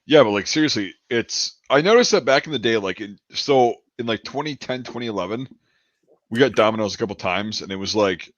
Yeah, but like seriously, I noticed that back in the day, in like 2010, 2011, we got Domino's a couple times, and it was like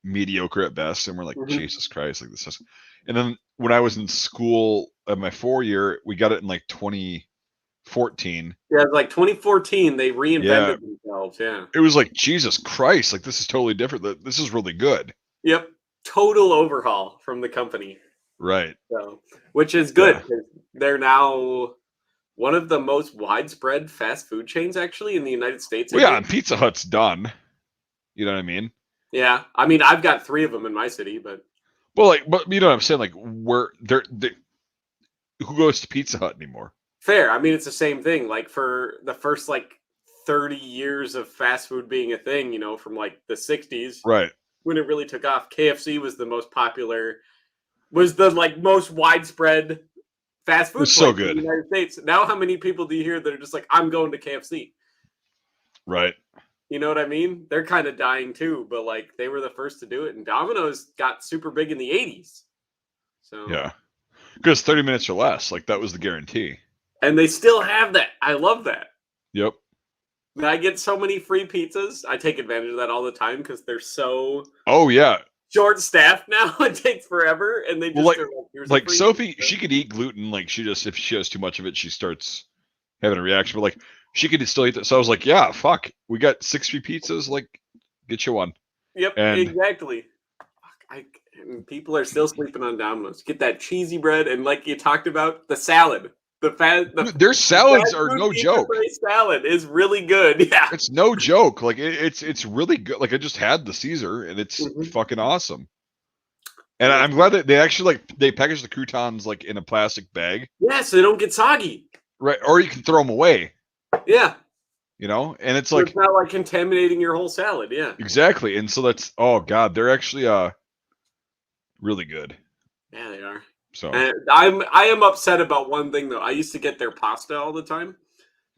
mediocre at best, and we're like, Hmm. Jesus Christ, like this is. And then when I was in school at my 4 year, we got it in like 2014. Yeah, like 2014, they Yeah, reinvented themselves. Yeah. it was like Jesus Christ, like this is totally different. This is really good. Yep. Total overhaul from the company. Right. So, which is good Yeah. because they're now one of the most widespread fast food chains actually in the United States, I Well, yeah, think. and Pizza Hut's done. You know what I mean? Yeah. I mean, I've got 3 of them in my city, but Well, like, but you know what I'm saying? Like, who goes to Pizza Hut anymore? fair. I mean, it's the same thing. Like for the first like 30 years of fast food being a thing, from like the 60s Right. when it really took off, KFC was the most popular, was the like most widespread fast It's food so place in the good. United States. Now, how many people do you hear that are just like, I'm going to KFC? Right. You know what I mean? They're kind of dying too, but like they were the first to do it. And Domino's got super big in the 80s. So, Yeah. Because 30 minutes or less, like that was the guarantee. and they still have that. I love that. Yep. And I get so many free pizzas. I take advantage of that all the time because they're so Oh yeah. short staffed now. It takes forever. And they Well, just are like, here's a like free Sophie, pizza. she could eat gluten. Like she just, if she has too much of it, she starts having a reaction. But like she could still eat that. So I was like, yeah, fuck. We got 6 free pizzas. Like, get you one. Yep, And exactly. I, and people are still sleeping on Domino's. Get that cheesy bread and like you talked about, the salad. The dude, their salads fast are food no pizza joke. place salad is really good. Yeah. It's no joke. Like it's really good. Like I just had the Caesar, and it's Hmm. fucking awesome. And And it's I'm glad that they actually they package the croutons like in a plastic bag, yeah, so they don't get soggy. right? Or you can throw them away, Yeah. and it's So it's like not like contaminating your whole salad. Yeah. exactly. And so that's oh god, they're actually really good. Yeah, they are. So And I am upset about one thing though. I used to get their pasta all the time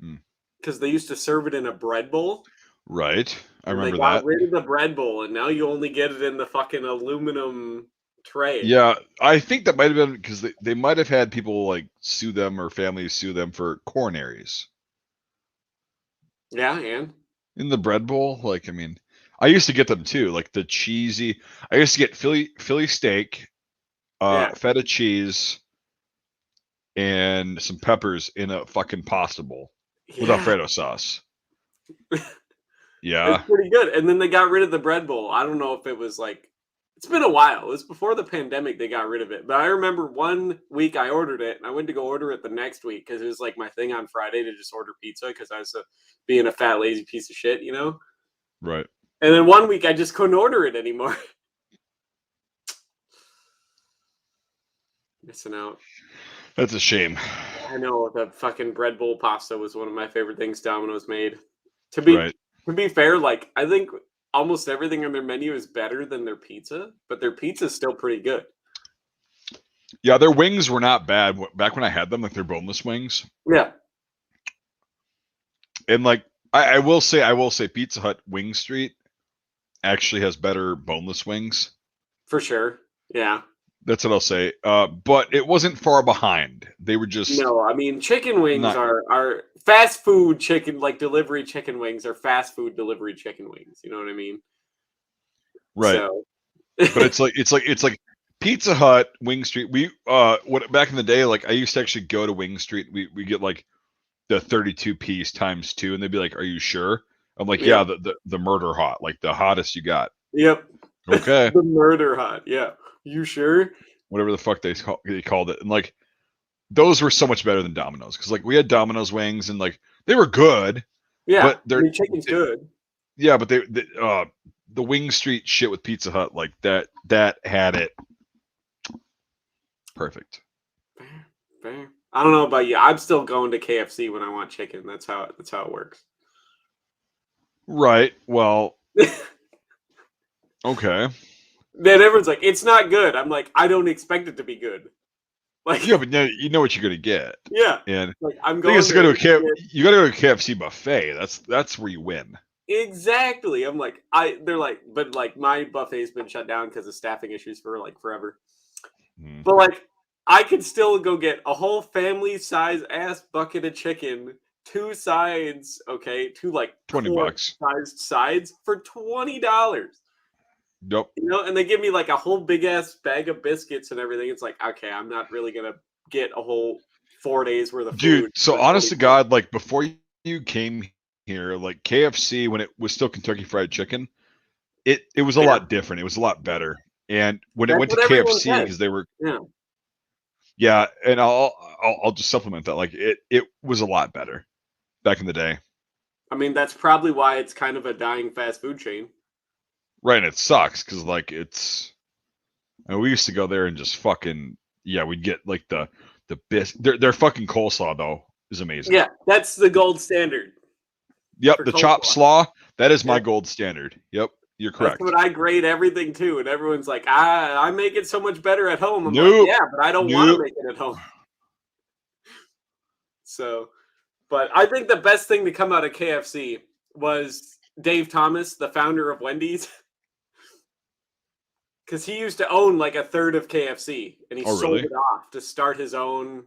mm, because they used to serve it in a bread bowl. right, I And they remember got that. rid of the bread bowl, and now you only get it in the fucking aluminum tray. Yeah, I think that might have been because they might have had people like sue them or families sue them for coronaries Yeah, and in the bread bowl. Like, I mean, I used to get them too, like the cheesy. I used to get Philly steak, yeah, feta cheese, and some peppers in a fucking pasta bowl with yeah, Alfredo sauce. it's Yeah, pretty good. And then they got rid of the bread bowl. I don't know if it was like it's been a while. It was before the pandemic they got rid of it. But I remember one week I ordered it, and I went to go order it the next week because it was like my thing on Friday to just order pizza because I was being a fat lazy piece of shit. right. And then one week I just couldn't order it anymore. Missing out. That's a shame. I know the fucking bread bowl pasta was one of my favorite things Domino's made. To be Right. to be fair, like I think almost everything on their menu is better than their pizza, but their pizza is still pretty good. Yeah, their wings were not bad back when I had them, like their boneless wings. Yeah, And like I will say Pizza Hut Wing Street actually has better boneless wings. for sure. Yeah. That's what I'll say. But it wasn't far behind. They were just No, I mean chicken wings not are fast food chicken, like delivery chicken wings are fast food delivery chicken wings. You know what I mean? right. So But it's like Pizza Hut, Wing Street. We what back in the day, like I used to actually go to Wing Street. We get like the 32 piece times two, and they'd be like, "Are you sure?" I'm like, yep, "Yeah, the murder hot, like the hottest you got." yep. Okay, The murder hot. Yeah. You sure? whatever the fuck they called it, and like those were so much better than Domino's because like we had Domino's wings and like they were good, Yeah. but I mean chicken's good. yeah, but the Wing Street shit with Pizza Hut like that had it perfect. Fair, fair. I don't know about you. I'm still going to KFC when I want chicken. That's how it works. Right. Well, okay. Then everyone's like, "It's not good." I'm like, "I don't expect it to be good." Like, Yeah, but now you know what you're gonna get. yeah, And like I'm the thing is going to there go to to get you gotta go to a KFC buffet. That's where you win. exactly. I'm like, they're like, but like my buffet's been shut down because of staffing issues for like forever. Mm. But like, I could still go get a whole family size ass bucket of chicken, 2 sides, okay, 2 like quart $20. sized sides for $20. Yep. You know, and they give me like a whole big ass bag of biscuits and everything. It's like, okay, I'm not really gonna get a whole 4 days worth of Dude, food so for honest to 20 bucks. God, like before you came here, like KFC when it was still Kentucky Fried Chicken, it was a Yeah, lot different. It was a lot better. And when it that's went to what everyone KFC, said. because they were Yeah. yeah, and I'll just supplement that. Like it was a lot better back in the day. I mean, that's probably why it's kind of a dying fast food chain. Right, and it sucks because like and we used to go there and just fucking yeah, we'd get like the their fucking coleslaw though is amazing. Yeah, that's the gold standard Yep, for the chopped coleslaw. slaw, that is Yeah, my gold standard. Yep, you're that's correct. what I grade everything to, and everyone's like, I make it so much better at home. I'm like, Nope. yeah, but I don't want to Nope. make it at home. So, but I think the best thing to come out of KFC was Dave Thomas, the founder of Wendy's, because he used to own like a third of KFC, and he Oh sold really? it off to start his own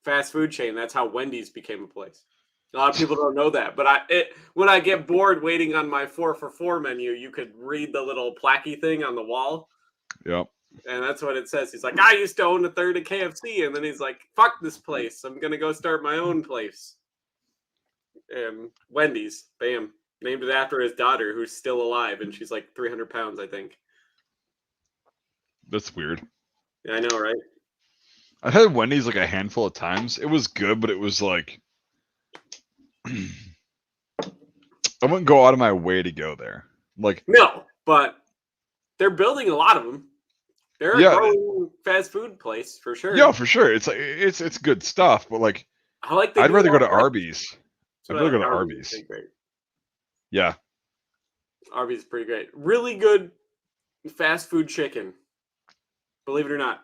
fast food chain. That's how Wendy's became a place. A lot of people don't know that, but when I get bored waiting on my 4 for $4 menu, you could read the little placky thing on the wall, Yep. and that's what it says. He's like, I used to own a third of KFC, and then he's like, fuck this place. I'm gonna go start my own place. And Wendy's, bam, named it after his daughter, who's still alive, and she's like 300 pounds, I think. That's weird. Yeah, I know, right? I've had Wendy's like a handful of times. It was good, but it was like I wouldn't go out of my way to go there. Like No, but they're building a lot of them. They're a yeah, growing fast food place for sure. yeah, for sure. It's like it's good stuff, but like I like they I'd do a rather lot go to of breakfast. Arby's. That's I'd what I rather like. go to Arby's is Arby's. pretty great. Yeah. Arby's is pretty great. Really good fast food chicken. Believe it or not,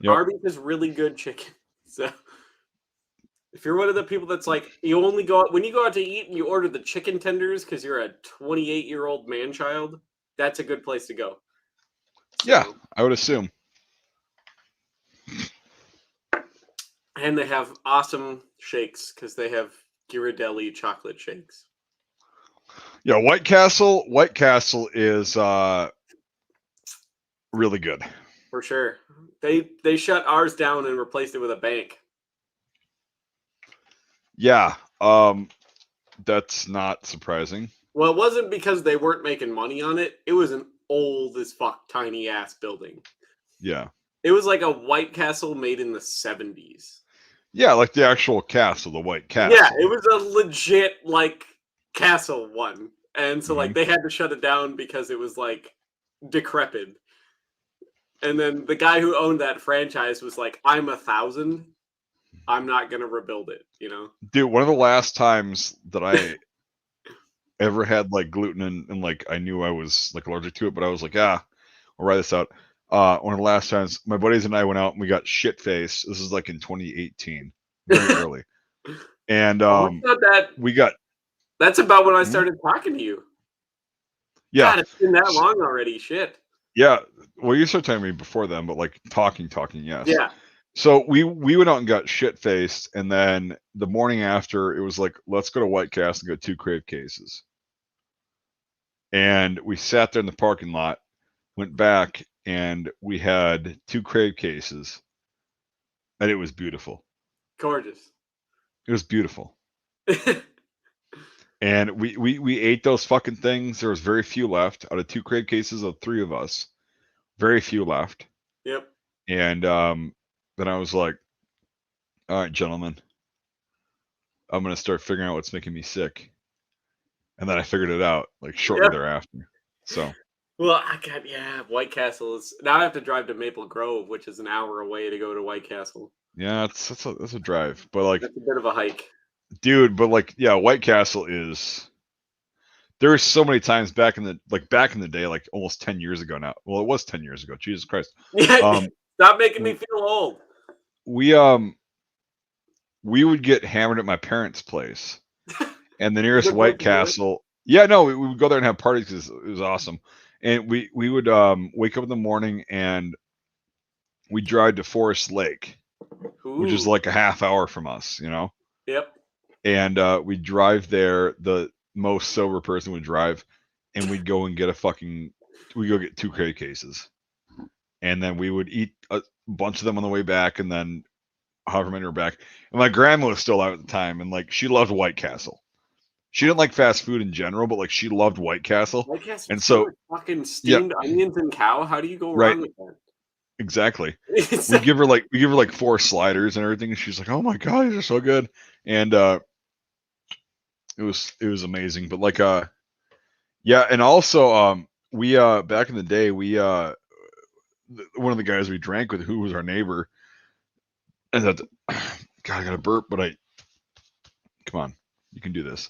Yep. Arby's is really good chicken. So if you're one of the people that's like, you only go out when you go out to eat and you order the chicken tenders because you're a 28-year-old man child, that's a good place to go. Yeah, So, I would assume. and they have awesome shakes because they have Ghirardelli chocolate shakes. Yeah, White Castle is really good. For sure. They shut ours down and replaced it with a bank. Yeah. That's not surprising. Well, it wasn't because they weren't making money on it. It was an old as fuck tiny ass building. Yeah. It was like a White Castle made in the 70s. Yeah, like the actual castle, the White Castle. Yeah, it was a legit like castle one. And so like they had to shut it down because it was like decrepit. And then the guy who owned that franchise was like, I'm 1,000. I'm not gonna rebuild it, you know? Dude, one of the last times that I ever had like gluten and like I knew I was like allergic to it, but I was like, I'll write this out. One of the last times my buddies and I went out and we got shit faced. This is like in 2018, very early. And we got that's about when I started talking to you. Yeah. God, it's been that long already. Shit. Yeah. Well, you started telling me before then, but like talking, yes. Yeah. So we went out and got shit faced, and then the morning after, it was like, let's go to White Castle and get 2 crave cases. And we sat there in the parking lot, went back, and we had 2 crave cases, and it was beautiful. Gorgeous. It was beautiful. And we ate those fucking things. There was very few left out of 2 crave cases of 3 of us. Very few left. Yep. And then I was like, all right, gentlemen, I'm going to start figuring out what's making me sick. And then I figured it out like shortly thereafter. So, well, White Castle is now I have to drive to Maple Grove, which is an hour away to go to White Castle. yeah, that's a drive, but like, that's a bit of a hike. Dude, but like, yeah, White Castle is. There's so many times back in the day, like almost 10 years ago now. Well, it was 10 years ago. Jesus Christ. Stop making me feel old. We would get hammered at my parents' place, and the nearest White Castle. Yeah, no, we would go there and have parties because it was awesome. And we would wake up in the morning and we drive to Forest Lake, which is Ooh. like a half hour from us, you know. Yep. And we drive there. The most sober person would drive, and we'd go and get we go get 2 crate cases, and then we would eat a bunch of them on the way back, and then however many were back. And my grandma was still out at the time, and like she loved White Castle. She didn't like fast food in general, but like she loved White Castle, White Castle's and good so with fucking yeah, steamed onions and cow. How do you go right, wrong with that? exactly. It's We give her like 4 sliders and everything, and she's like, "Oh my god, these are so good," and it was amazing. But like yeah, and also we back in the day we one of the guys we drank with who was our neighbor, and that God, I got a burp, but come on, you can do this.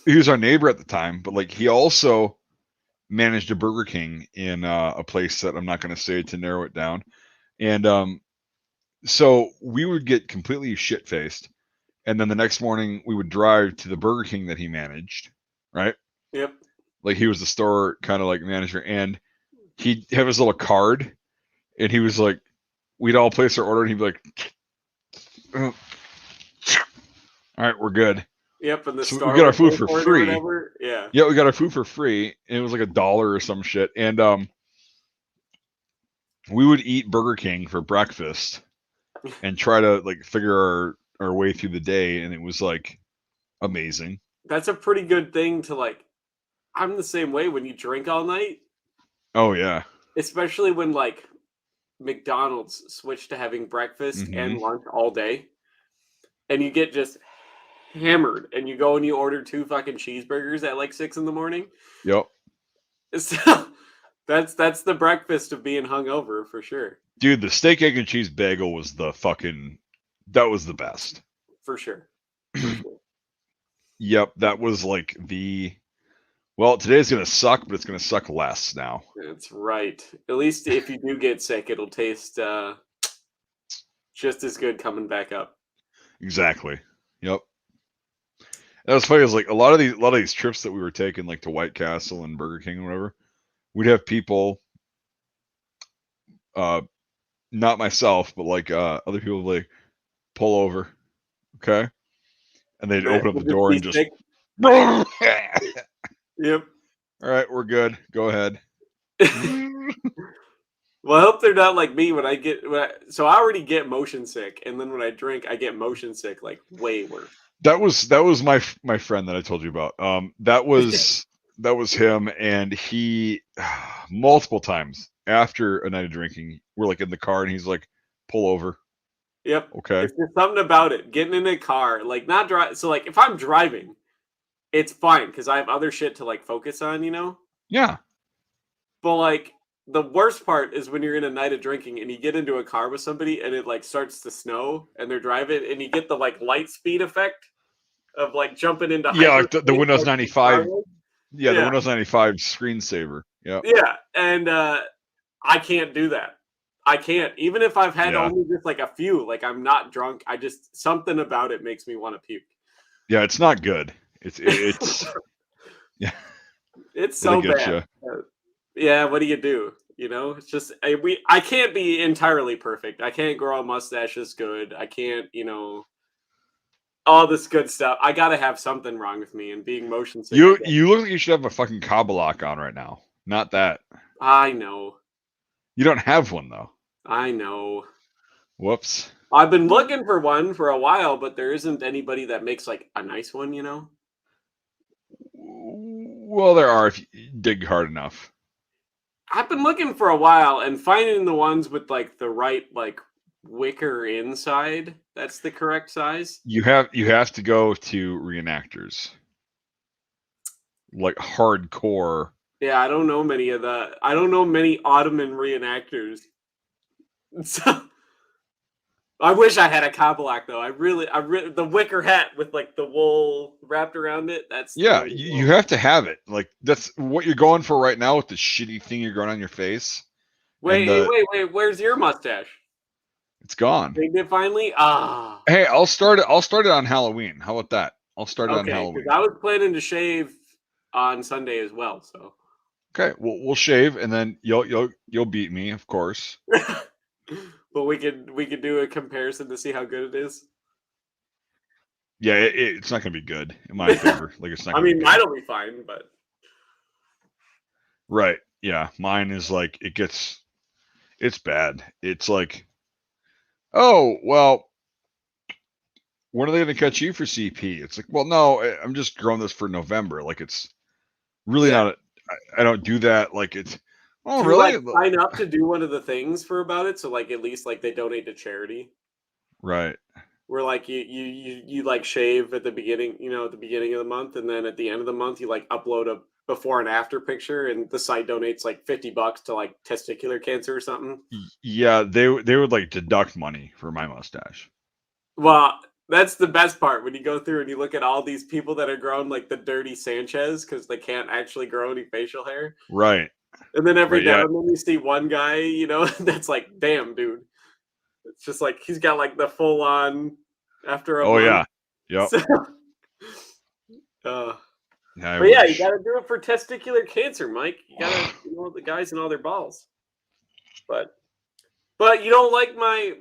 He was our neighbor at the time, but like he also managed a Burger King in a place that I'm not going to say to narrow it down. And so we would get completely shit faced, and then the next morning we would drive to the Burger King that he managed, right? Yep. Like he was the store kind of like manager, and he'd have his little card, and he was like, we'd all place our order, and he'd be like, "Oh, all right, we're good." Yep. And the So we store got our would food pay for for it or free. whatever. Yeah. Yeah, we got our food for free, and it was like $1 or some shit. And we would eat Burger King for breakfast and try to like figure our way through the day, and it was like amazing. That's a pretty good thing to like. I'm the same way when you drink all night, Oh yeah. especially when like McDonald's switched to having breakfast and Hmm. lunch all day, and you get just hammered, and you go and you order 2 fucking cheeseburgers at like 6 in the morning. Yep. So that's the breakfast of being hungover for sure. Dude, the steak, egg, and cheese bagel was that was the best. For sure. For sure. Yep, that was like well, today's gonna suck, but it's gonna suck less now. That's right. At least if you do get sick, it'll taste just as good coming back up. Exactly. Yep. That was funny. Is like a lot of these trips that we were taking, like to White Castle and Burger King and whatever, we'd have people, uh, not myself, but like other people, like pull over, okay, and they'd That open up the would just door be and just, sick. all Yep. right, we're good. Go ahead. Well, I hope they're not like me so I already get motion sick, and then when I drink, I get motion sick like way worse. That was my friend that I told you about. That was him, and he multiple times after a night of drinking, we're like in the car, and he's like, "Pull over." Yep. Okay. It's just something about it. Getting in a car, like not drive. So like if I'm driving, it's fine because I have other shit to like focus on, you know. Yeah. But like the worst part is when you're in a night of drinking and you get into a car with somebody and it like starts to snow and they're driving and you get the like light speed effect of like jumping into Yeah, like the hyperspace. Windows Like the car 95. would. Yeah, the Yeah, Windows 95 screensaver. Yeah. yeah, and I can't do that. I can't. Even if I've had Yeah. only just like a few, like I'm not drunk. I just something about it makes me want to puke. Yeah, it's not good. It's yeah, It's it'll so get bad. you. Yeah, what do you do? You know, it's just I can't be entirely perfect. I can't grow a mustache as good. I can't, all this good stuff. I gotta have something wrong with me, and being motion sick. You look like you should have a fucking Cabo lock on right now. Not that. I know. You don't have one though. I know. Whoops. I've been looking for one for a while, but there isn't anybody that makes like a nice one, you know? Well, there are if you dig hard enough. I've been looking for a while and finding the ones with like the right like wicker inside. That's the correct size. You have to go to reenactors. Like hardcore. Yeah, I don't know many of the. I don't know many Ottoman reenactors. So I wish I had a Kabbalak though. The wicker hat with like the wool wrapped around it. That's the Yeah, way to you go. have to have it. Like that's what you're going for right now with the shitty thing you're growing on your face. And Wait, hey, wait. Where's your mustache? it's gone. Made it finally. Ah, Hey, I'll start it on Halloween. How about that? I'll start it on okay. Because Halloween. I was planning to shave on Sunday as well. So Okay, we'll shave, and then you'll beat me, of course. But we could do a comparison to see how good it is. Yeah, it's not gonna be good in my favor. Like it's not I gonna be mean, good. mine'll be fine, but Right? Yeah, mine is like it's bad. It's like, oh well, when are they gonna catch you for CP? It's like, well, no, I'm just growing this for November. Like it's really yeah. not. I don't do that. Like it's. Oh Do you like really? sign up to do one of the things for about it? So like at least like they donate to charity. Right. Where like you like shave at the beginning, at the beginning of the month, and then at the end of the month you like upload a before and after picture, and the site donates like $50 to like testicular cancer or something. Yeah, they would like deduct money for my mustache. Well, that's the best part when you go through and you look at all these people that are growing like the dirty Sanchez because they can't actually grow any facial hair. Right. And then every Right. now Yeah. and then you see one guy, that's like, damn, dude. It's just like he's got like the full on after a Oh month. yeah. Yep. So, uh, Yeah, I but yeah, you wish. got to do it for testicular cancer, Mike. You got to, the guys and all their balls. But you don't like my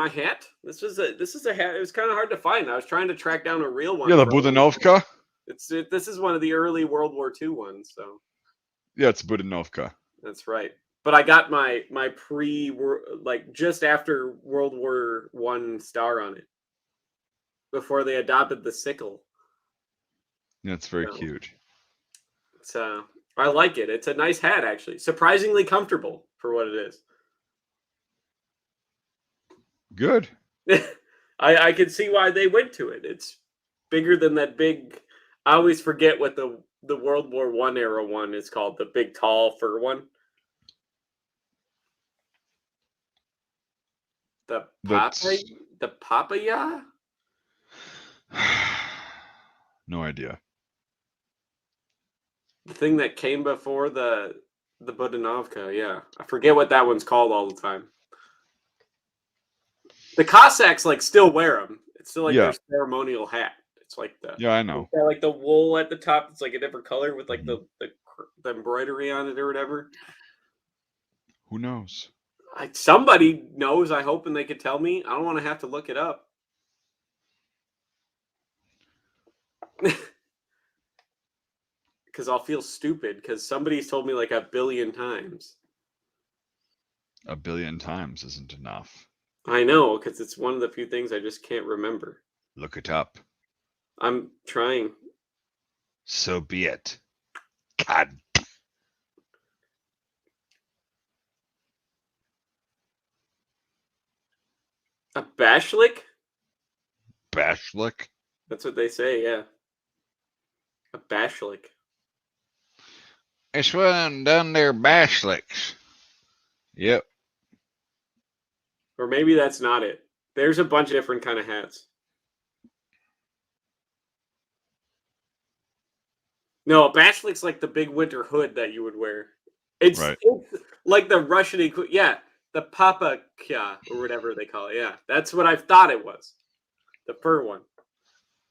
hat? This is a hat. It was kind of hard to find. I was trying to track down a real one. Yeah, the For a long time. Budanovka. This is one of the early World War II ones, so Yeah, it's Budanovka. that's right. But I got my like just after World War One star on it before they adopted the sickle. Yeah, it's very So cute. it's I like it. It's a nice hat actually. Surprisingly comfortable for what it is. Good. I can see why they went to it. It's bigger than that big. I always forget what the World War One era one is called. The big tall fur one. The That's papaya. no idea. The thing that came before the Budanovka. Yeah, I forget what that one's called all the time. The Cossacks like still wear them. It's still like their Yeah. ceremonial hat. It's like Yeah, I know. like the wool at the top. It's like a different color with like Mhm. the embroidery on it or whatever. Who knows? Somebody knows. I hope, and they could tell me. I don't want to have to look it up. Because I'll feel stupid because somebody's told me like a billion times. A billion times isn't enough. I know, because it's one of the few things I just can't remember. Look it up. I'm trying. So be it. God. A bashlik? Bashlik. That's what they say, yeah. A bashlik. It's one done their bashliks. Yep. Or maybe that's not it. There's a bunch of different kind of hats. No, a bashlik's like the big winter hood that you would wear. It's, Right. it's like the Russian yeah, the papakya or whatever they call it. Yeah, that's what I thought it was. The fur one.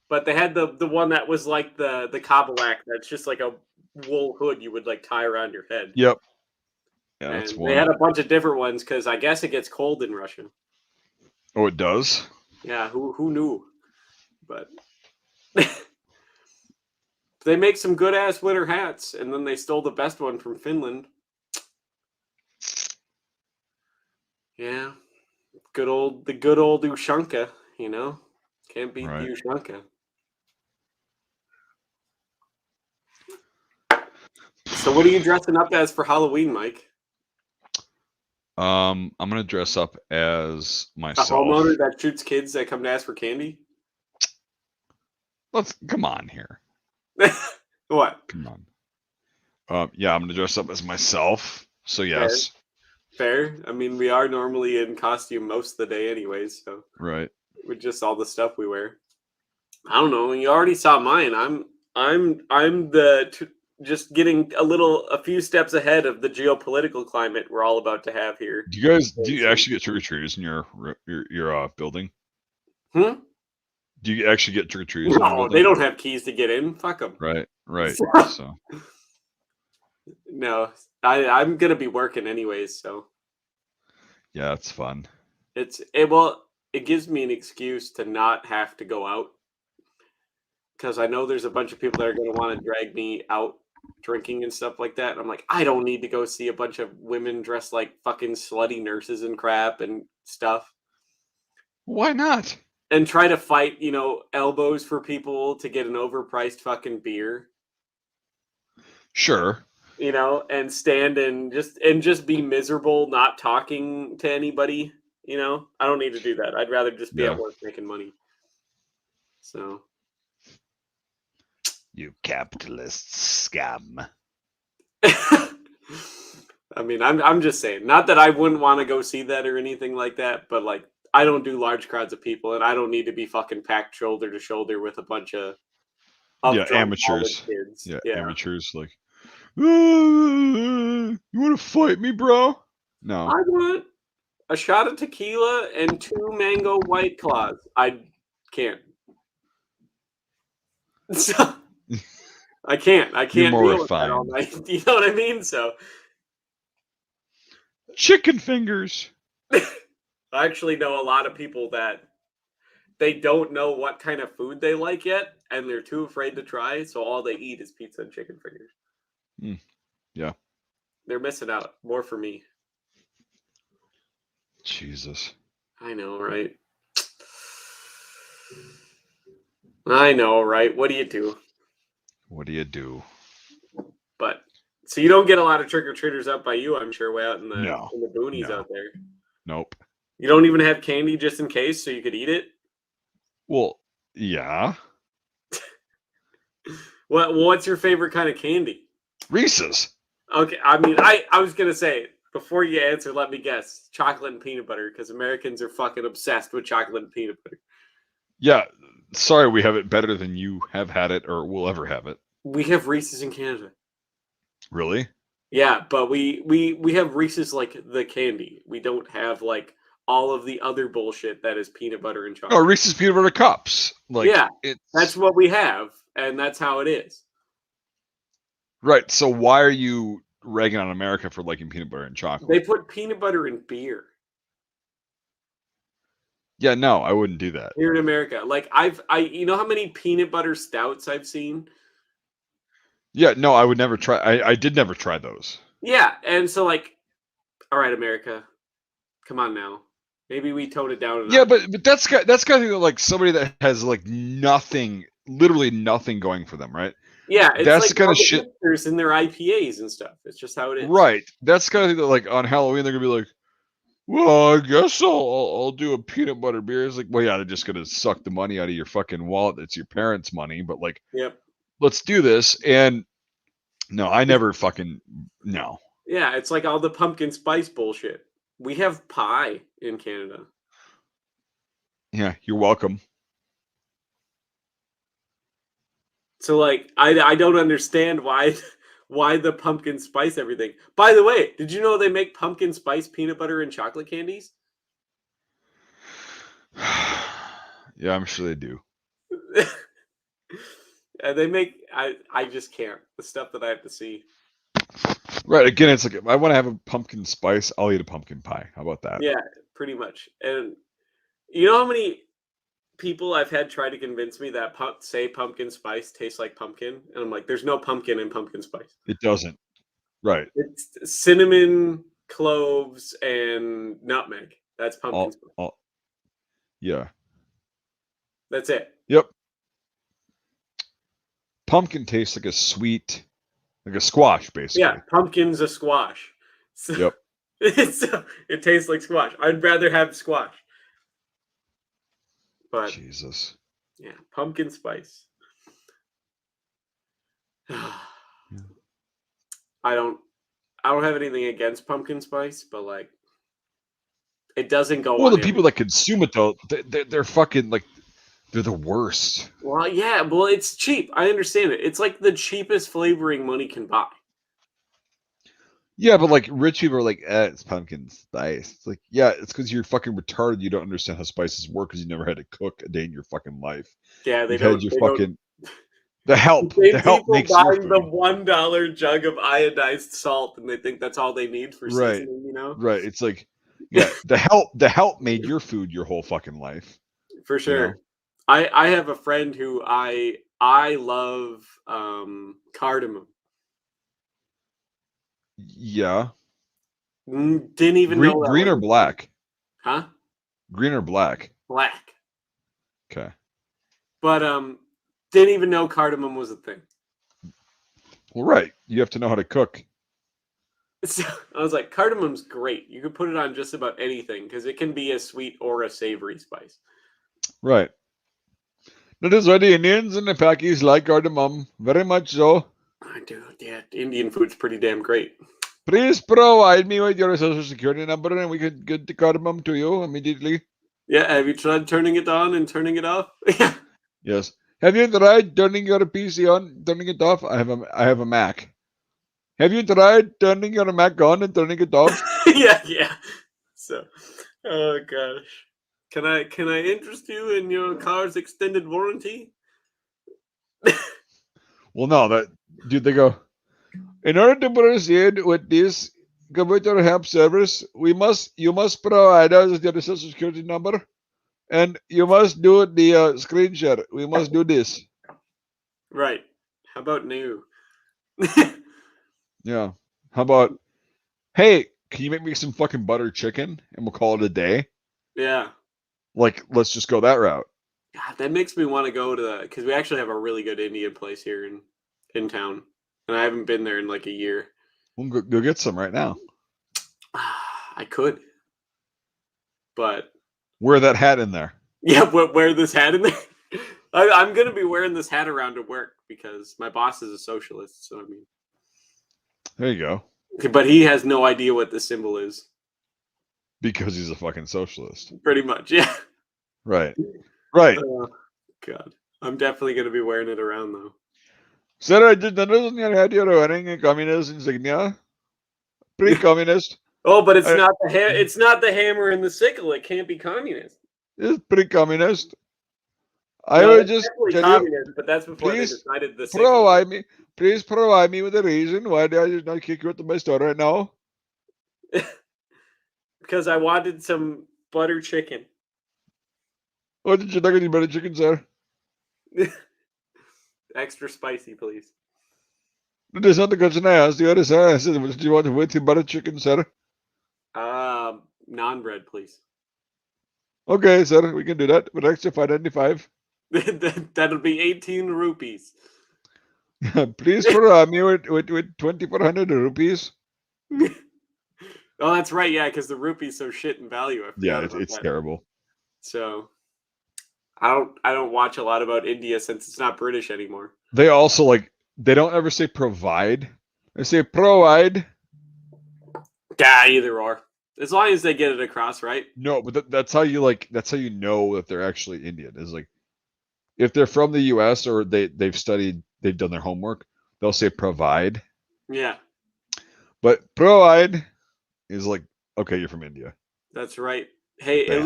But they had the one that was like the Kabbalak that's just like a wool hood you would like tie around your head. Yep. Yeah, that's And they one. had a bunch of different ones because I guess it gets cold in Russia. Oh, it does? Yeah, who knew? But they make some good ass winter hats, and then they stole the best one from Finland. Yeah, the good old Ushanka. Can't beat Right. the Ushanka. So, what are you dressing up as for Halloween, Mike? I'm gonna dress up as A myself. homeowner that shoots kids that come to ask for candy? Let's come on here. What? Come on. Yeah, I'm gonna dress up as myself. So yes. Fair. I mean, we are normally in costume most of the day, anyways. So Right. with just all the stuff we wear. I don't know. You already saw mine. I'm just getting a few steps ahead of the geopolitical climate we're all about to have here. Do you actually get trick or treaters in your building? Hmm? Do you actually get trick or treaters in your No, building? they don't have keys to get in. Fuck them. Right. So- So No, I'm gonna be working anyways, so Yeah, it's fun. it gives me an excuse to not have to go out because I know there's a bunch of people that are gonna want to drag me out drinking and stuff like that. And I'm like, I don't need to go see a bunch of women dressed like fucking slutty nurses and crap and stuff. Why not? And try to fight, elbows for people to get an overpriced fucking beer, Sure. and stand and just be miserable not talking to anybody. I don't need to do that. I'd rather just be at Yeah. work making money. So You capitalist scum. I mean, I'm just saying, not that I wouldn't want to go see that or anything like that, but like I don't do large crowds of people, and I don't need to be fucking packed shoulder to shoulder with a bunch of Yeah, drunk college amateurs. kids. Yeah, Yeah. amateurs like, you want to fight me, bro? No. I want a shot of tequila and 2 mango White Claws. I can't. So, I can't. I You're can't more deal with that all refined. night. You know what I mean? So, Chicken fingers. I actually know a lot of people that they don't know what kind of food they like yet, and they're too afraid to try, so all they eat is pizza and chicken fingers. Mm, yeah. They're missing out. More for me. Jesus. I know, right? I know, right? What do you do? What do you do? But so you don't get a lot of trick or treaters up by you, I'm sure, way out in the No. in the boonies No. out there. Nope. You don't even have candy just in case, so you could eat it. Well, yeah. What's your favorite kind of candy? Reese's. Okay, I mean, I was gonna say before you answer, let me guess: chocolate and peanut butter, because Americans are fucking obsessed with chocolate and peanut butter. Yeah. Sorry, we have it better than you have had it or will ever have it. We have Reese's in Canada. Really? Yeah, but we have Reese's like the candy. We don't have like all of the other bullshit that is peanut butter and No, chocolate. Reese's peanut butter cups. Like Yeah, that's it's what we have, and that's how it is. right. So why are you ragging on America for liking peanut butter and They chocolate? put peanut butter in beer Yeah, no, I wouldn't do that. here in America. Like you know how many peanut butter stouts I've seen? Yeah, no, I would never try. I did never try those. Yeah, and so like, all right, America, come on now. Maybe we tone it down a Yeah, notch. but that's got to be like somebody that has like nothing, literally nothing going for them, right? Yeah, it's That's like the kind all of the shit. hipsters and their IPAs and stuff. It's just how it is. Right. That's kind of thing that like on Halloween they're gonna be like, well, I guess I'll do a peanut butter beer. It's like, well, yeah, they're just gonna suck the money out of your fucking wallet. That's your parents' money, but like, Yep. let's do this. And no, I never fucking no. Yeah, it's like all the pumpkin spice bullshit. We have pie in Canada. Yeah, you're welcome. So like I don't understand why why the pumpkin spice everything. By the way, did you know they make pumpkin spice peanut butter and chocolate candies? Yeah, I'm sure they do. And they make I just can't. The stuff that I have to see. Right. Again, it's like if I want to have a pumpkin spice, I'll eat a pumpkin pie. How about that? Yeah, pretty much. And you know how many people I've had try to convince me that say pumpkin spice tastes like pumpkin, and I'm like, there's no pumpkin in pumpkin spice. It doesn't. Right. It's cinnamon, cloves, and nutmeg. That's pumpkin spice. All yeah. That's it. Yep. Pumpkin tastes like a sweet, like a squash, Yeah, basically. pumpkin's a squash. So, Yep. it tastes like squash. I'd rather have squash. But Jesus. yeah, pumpkin spice. Yeah. I don't I don't have anything against pumpkin spice, but like it doesn't go Well, on the every. people that consume it though, they're fucking like they're the worst. Well, yeah, well, it's cheap. I understand it. It's like the cheapest flavoring money can buy. Yeah, but like rich people are like, it's pumpkin spice. It's like, yeah, it's because you're fucking retarded. You don't understand how spices work because you never had to cook a day in your fucking life. Yeah, You've had your they don't fucking The help People makes your buying the food. $1 jug of iodized salt, and they think that's all they need for Right. seasoning. You know, Right. It's like, yeah, the help made your food your whole fucking life. for You know? sure. I have a friend who I love cardamom. Yeah. Didn't even know that Green was or a thing. black? Huh? Green or black? Black. Okay. But didn't even know cardamom was a thing. Well, right. You have to know how to cook. So I was like, cardamom's great. You can put it on just about anything because it can be a sweet or a savory spice. Right. That is why the Indians and the Pakis like cardamom very much so. I do, yeah. Indian food's pretty damn great. Please provide me with your social security number and we can get the cardamom to you immediately. Yeah, have you tried turning it on and turning it off? Yeah. Yes. Have you tried turning your PC on, turning it off? I have a Mac. Have you tried turning your Mac on and turning it off? Yeah. So, oh gosh. Can I interest you in your car's extended warranty? Well, no, dude, they go, in order to proceed with this computer help service, you must provide us with your social security number and you must do the screen share. We must do this. Right. How about new? Yeah. How about, hey, can you make me some fucking butter chicken and we'll call it a day? Yeah. Like, let's just go that route. God, that makes me want to go to the because we actually have a really good Indian place here in town, and I haven't been there in like a year. We'll go get some right now. I could, but Wear that hat in there. yeah, wear this hat in there. I'm gonna be wearing this hat around to work because my boss is a socialist. So I mean, There you go. but he has no idea what the symbol is. Because he's a fucking socialist. Pretty much, yeah. Right. Right. Oh God, I'm definitely gonna be wearing it around though. Sir, I just noticed on your head you're wearing a communist insignia. Pre-communist. Oh, but it's not the it's not the hammer and the sickle. It can't be communist. It's pre-communist. I No, will it's just definitely tell communist, you, but that's before they please decided the sickle. please provide me with a reason why did I just not kick you out of my store right now? Because I wanted some butter chicken. What did you think of the butter chicken, sir? Extra spicy, please. That is not the question I asked you. I said, do you want with the butter chicken, sir? Non-bread, please. Okay, sir, we can do that. With extra $5.95. That'll be 18 rupees. Please provide me with 2,400 rupees. Oh, that's right. Yeah, because the rupee's so shit in value. I Yeah, forgot about it's that. terrible. So I don't watch a lot about India since it's not British anymore. They also they don't ever say provide. They say provide. Yeah, either or. As long as they get it across, right? No, but that's how you know that they're actually Indian. Is like if they're from the US or they've studied, they've done their homework, they'll say provide. Yeah. But provide is like, okay, you're from India. That's right. Hey, Bam. at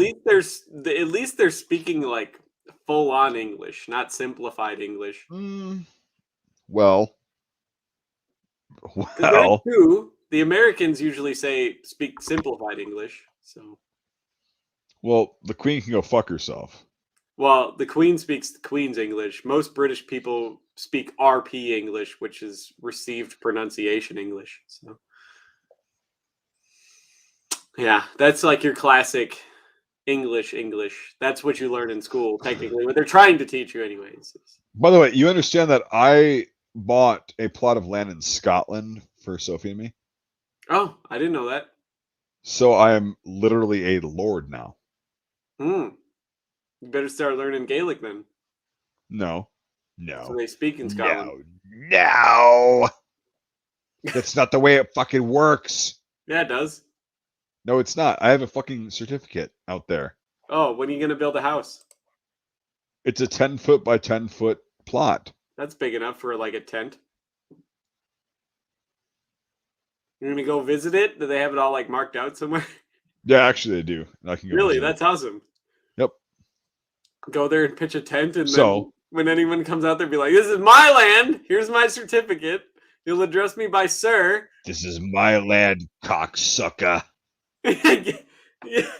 least they're speaking like full on English, not simplified English. Well, That too, the Americans usually speak simplified English. So, well, the queen can go fuck herself. well, the Queen speaks the Queen's English. Most British people speak RP English, which is received pronunciation English. So, yeah, that's like your classic English. That's what you learn in school, technically. What they're trying to teach you, anyways. By the way, you understand that I bought a plot of land in Scotland for Sophie and me? Oh, I didn't know that. So I am literally a lord now. You better start learning Gaelic then. No. So they speak in Scotland. No. That's not the way it fucking works. Yeah, it does. No, it's not. I have a fucking certificate out there. Oh, when are you going to build a house? It's a 10-foot by 10-foot plot. That's big enough for like a tent. You're going to go visit it? Do they have it all like marked out somewhere? Yeah, actually they do. I can go Really? visit it. That's awesome. Yep. Go there and pitch a tent and So When anyone comes out there, be like, "This is my land. Here's my certificate. You'll address me by sir." This is my land, cocksucker. Yeah.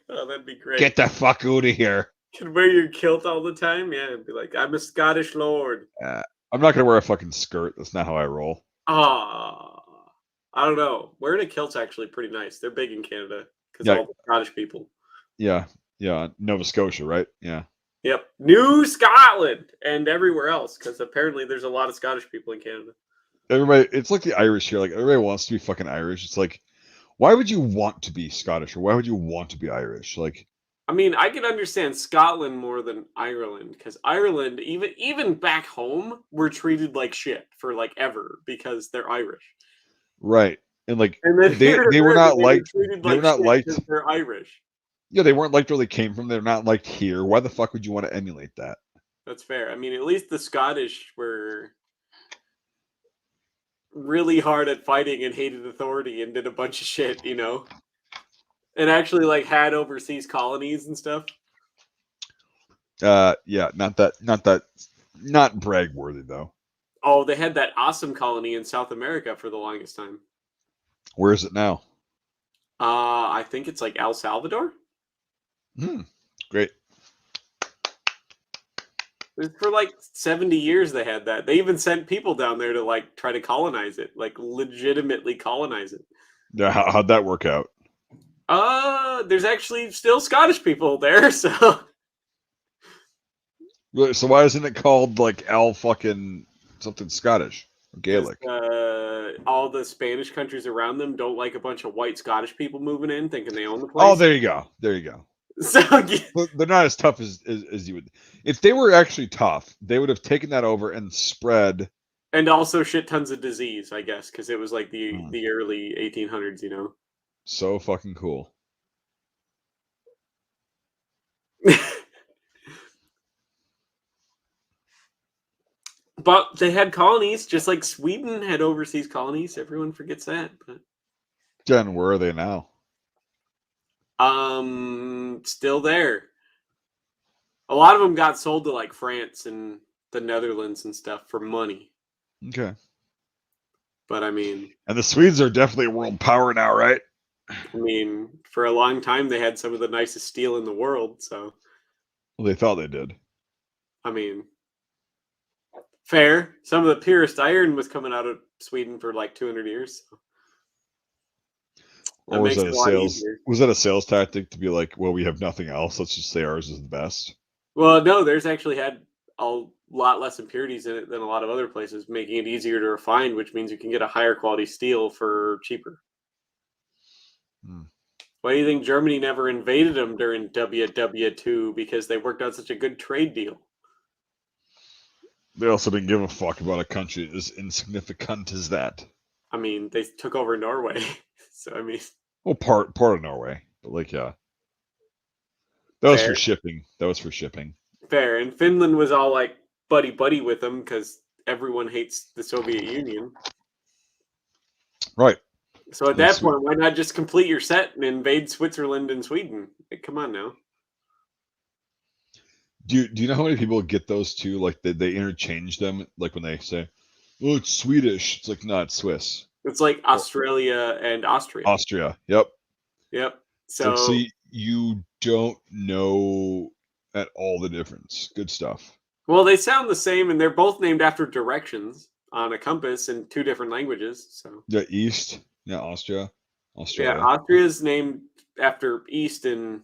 Oh, that'd be great. Get the fuck out of here. Could wear your kilt all the time. Yeah, and be like, "I'm a Scottish lord." I'm not gonna wear a fucking skirt. That's not how I roll. Ah, I don't know. Wearing a kilt's actually pretty nice. They're big in Canada because Yeah. all the Scottish people. Yeah. Nova Scotia, right? Yeah. Yep, New Scotland and everywhere else because apparently there's a lot of Scottish people in Canada. Everybody, it's like the Irish here. Like everybody wants to be fucking Irish. It's like, why would you want to be Scottish or why would you want to be Irish? Like, I mean, I can understand Scotland more than Ireland because Ireland, even back home, were treated like shit for like ever because they're Irish. right. And like And then they here in they were America, not they were liked. treated They were like not shit liked. because they're Irish. Yeah, they weren't liked where they came from. They're not liked here. Why the fuck would you want to emulate that? That's fair. I mean, at least the Scottish were really hard at fighting and hated authority and did a bunch of shit, and actually like had overseas colonies and stuff. Yeah, not brag worthy though. Oh, they had that awesome colony in South America for the longest time. Where is it now? I think it's like El Salvador. Great. For like 70 years they had that. They even sent people down there to like try to colonize it, like legitimately colonize it. Yeah, how'd that work out? There's actually still Scottish people there, so So why isn't it called like Al fucking something Scottish or Gaelic? All the Spanish countries around them don't like a bunch of white Scottish people moving in thinking they own the Oh, place. there you go. There you go. So They're not as tough as you would. If they were actually tough, they would have taken that over and spread. And also shit tons of disease, I guess, because it was like the early 1800s, So fucking cool. But they had colonies, just like Sweden had overseas colonies. Everyone forgets that. But Jen, where are they now? still there. A lot of them got sold to like France and the Netherlands and stuff for money. Okay. But I mean, and the Swedes are definitely a world power now, right? I mean, for a long time they had some of the nicest steel in the world. So, Well, they thought they did. I mean, fair. Some of the purest iron was coming out of Sweden for like 200 years. So. Or was that a sales? Was that a sales tactic to be like, well, we have nothing else. Let's just say ours is the best. Well, no, there's actually had a lot less impurities in it than a lot of other places, making it easier to refine, which means you can get a higher quality steel for cheaper. Why do you think Germany never invaded them during WW2? Because they worked out such a good trade deal. They also didn't give a fuck about a country as insignificant as that. I mean, they took over Norway. So, I mean... Well, part of Norway. But, like, yeah. That was for shipping. Fair. And Finland was all, like, buddy-buddy with them because everyone hates the Soviet Union. Right. So at that point, why not just complete your set and invade Switzerland and Sweden? Like, come on now. Do you know how many people get those two? Like they interchange them. Like when they say, "Oh, it's Swedish," it's like, no, it's Swiss. It's like Australia and Austria. Austria. Yep. So like, see, you don't know at all the difference. Good stuff. Well, they sound the same, and they're both named after directions on a compass in two different languages. So yeah, east. Yeah, Australia. Yeah, Austria is named after east in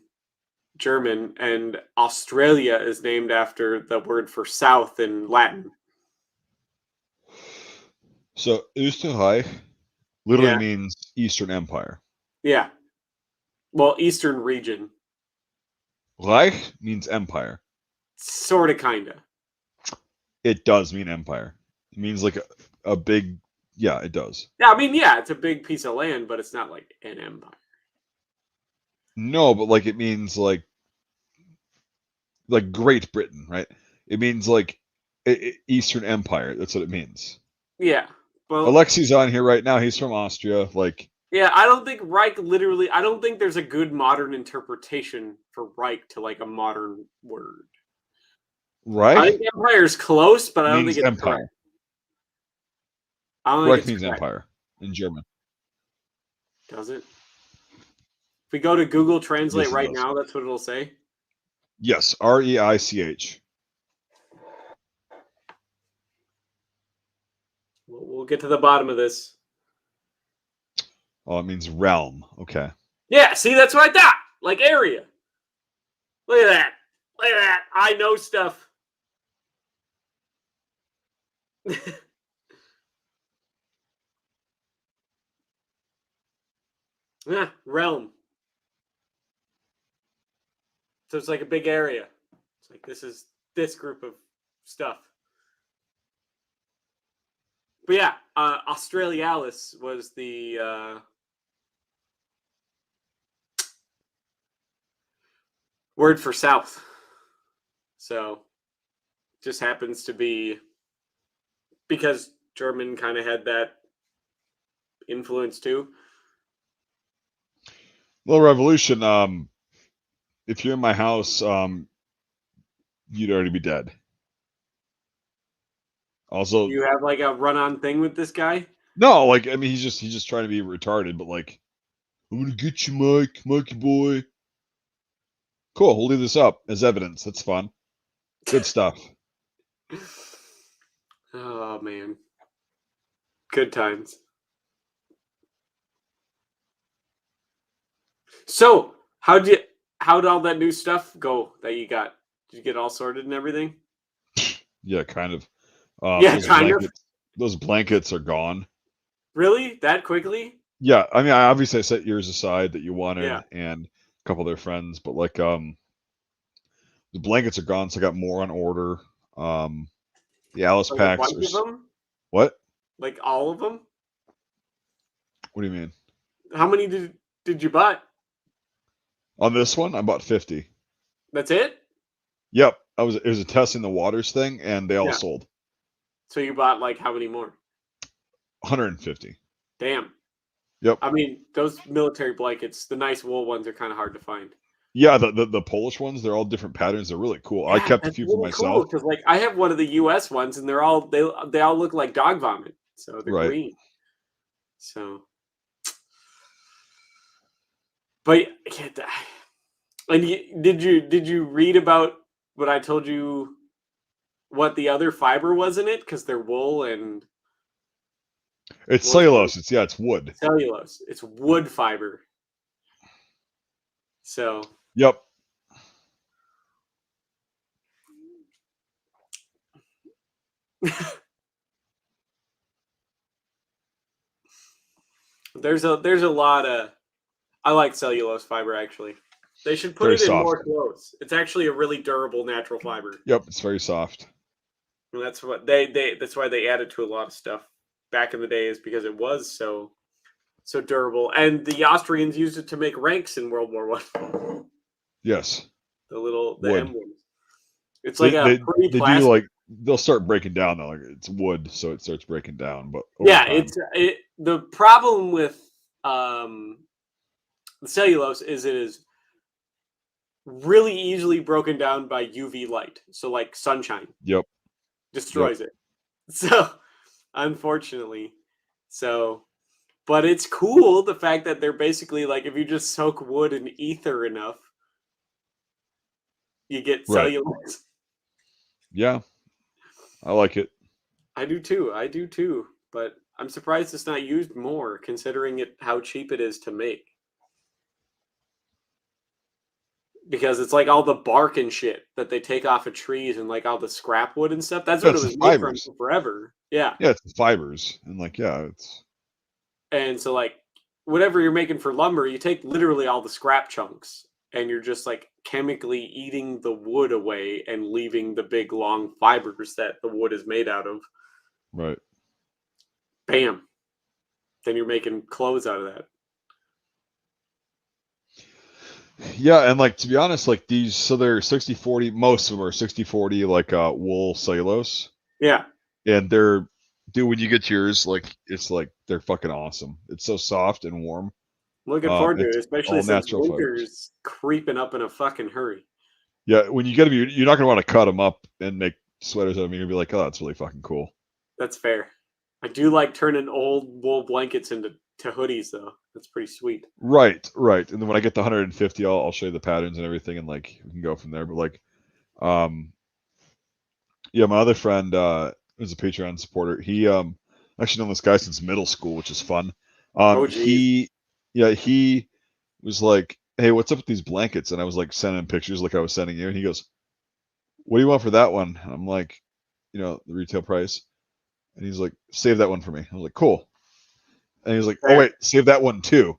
German, and Australia is named after the word for south in Latin. So Österreich literally means Eastern Empire. Yeah. Well, Eastern region. Reich means empire. Sort of, kind of. It does mean empire. It means like a big... Yeah, it does. Yeah, I mean, yeah, it's a big piece of land, but it's not like an empire. No, but like it means like Great Britain, right? It means like Eastern Empire. That's what it means. Yeah. Well, Alexi's on here right now. He's from Austria. Like, yeah, I don't think Reich literally... I don't think there's a good modern interpretation for Reich to like a modern word. I Reich think Empire's close, but I don't means think it's empire. correct. I don't think Reich it's means correct. empire in German. Does it? If we go to Google Translate Yes, it right does. now, that's what it'll say. Yes, Reich. We'll get to the bottom of this. Oh, it means realm. Okay. Yeah, see, that's what I thought. Like area. Look at that. Look at that. I know stuff. Yeah, realm. So it's like a big area. It's like this is this group of stuff. But yeah, Australis was the word for south. So just happens to be because German kind of had that influence too. Little revolution. If you're in my house, you'd already be dead. Also, You have like a run-on thing with this guy. no, like I mean, he's just trying to be retarded, but like, I'm gonna get you, Mike, Mikey boy. Cool. We'll leave this up as evidence. That's fun. Good stuff. Oh man, good times. So how'd all that new stuff go that you got? Did you get all sorted and everything? Yeah, kind of. Yeah, Those kind of. blankets, those blankets are gone. Really? That quickly? Yeah, I mean, obviously I set yours aside that you Yeah. wanted and a couple of their friends, but like, the blankets are gone, so I got more on order. The Alice Like a packs bunch are of them? what? Like all of them? What do you mean? How many did you buy? On this one, I bought 50. That's it? Yep, it was a testing the waters thing, and they all Yeah. sold. So you bought like how many more? 150. Damn. Yep. I mean, those military blankets, the nice wool ones are kind of hard to find. Yeah, the Polish ones, they're all different patterns. They're really cool. I Yeah, kept a that's few for really cool myself. because like I have one of the US ones and they all look like dog vomit. So they're Right. green. So but and did you read about what I told you what the other fiber was in it because they're wool and It's what was the other- cellulose. It's wood. cellulose. It's wood fiber. So Yep. there's a lot of I like cellulose fiber actually. They should put Very it in soft. more clothes. It's actually a really durable natural fiber. Yep, it's very soft. And that's what they that's why they added to a lot of stuff back in the days because it was so durable. And the Austrians used it to make ranks in World War One. Yes. The Wood. emblems. It's like a pretty They do plastic. like they'll start breaking down though. Like it's wood, so it starts breaking down. But Yeah, time, the problem with the cellulose is it is really easily broken down by UV light. So like sunshine yep. destroys it. So unfortunately, so but it's cool the fact that they're basically like if you just soak wood in ether enough, you get Right. cellulose. Yeah, I like it. I do too. I do too. But I'm surprised it's not used more, considering it how cheap it is to make. Because it's like all the bark and shit that they take off of trees and like all the scrap wood and stuff. That's what That's it the was made from fibers. forever. Yeah. Yeah, it's the fibers, and like it's And so like whatever you're making for lumber, you take literally all the scrap chunks and you're just like chemically eating the wood away and leaving the big long fibers that the wood is made out of. right. Bam. Then you're making clothes out of that. Yeah, and like to be honest, like these, so they're 60/40. Most of them are 60/40, like wool cellulose, Yeah. and they're dude. When you get yours, like it's like they're fucking awesome. It's so soft and warm. Looking forward to It's it, especially all since natural fibers. winter's creeping up in a fucking hurry. Yeah, when you get them, you're not gonna want to cut them up and make sweaters out of them. You're gonna be like, oh, that's really fucking cool. That's fair. I do like turning old wool blankets into hoodies though. That's pretty sweet. Right, right. And then when I get the 150, I'll show you the patterns and everything, and like we can go from there. But like, um, yeah, my other friend is a Patreon supporter. He actually known this guy since middle school, which is fun. Oh geez. He was like, "Hey, what's up with these blankets?" And I was like sending him pictures like I was sending you, and he goes, "What do you want for that one?" And I'm like, the retail price. And he's like, "Save that one for me." I was like, "Cool." And he was like, "Oh Fair. wait, save that one too."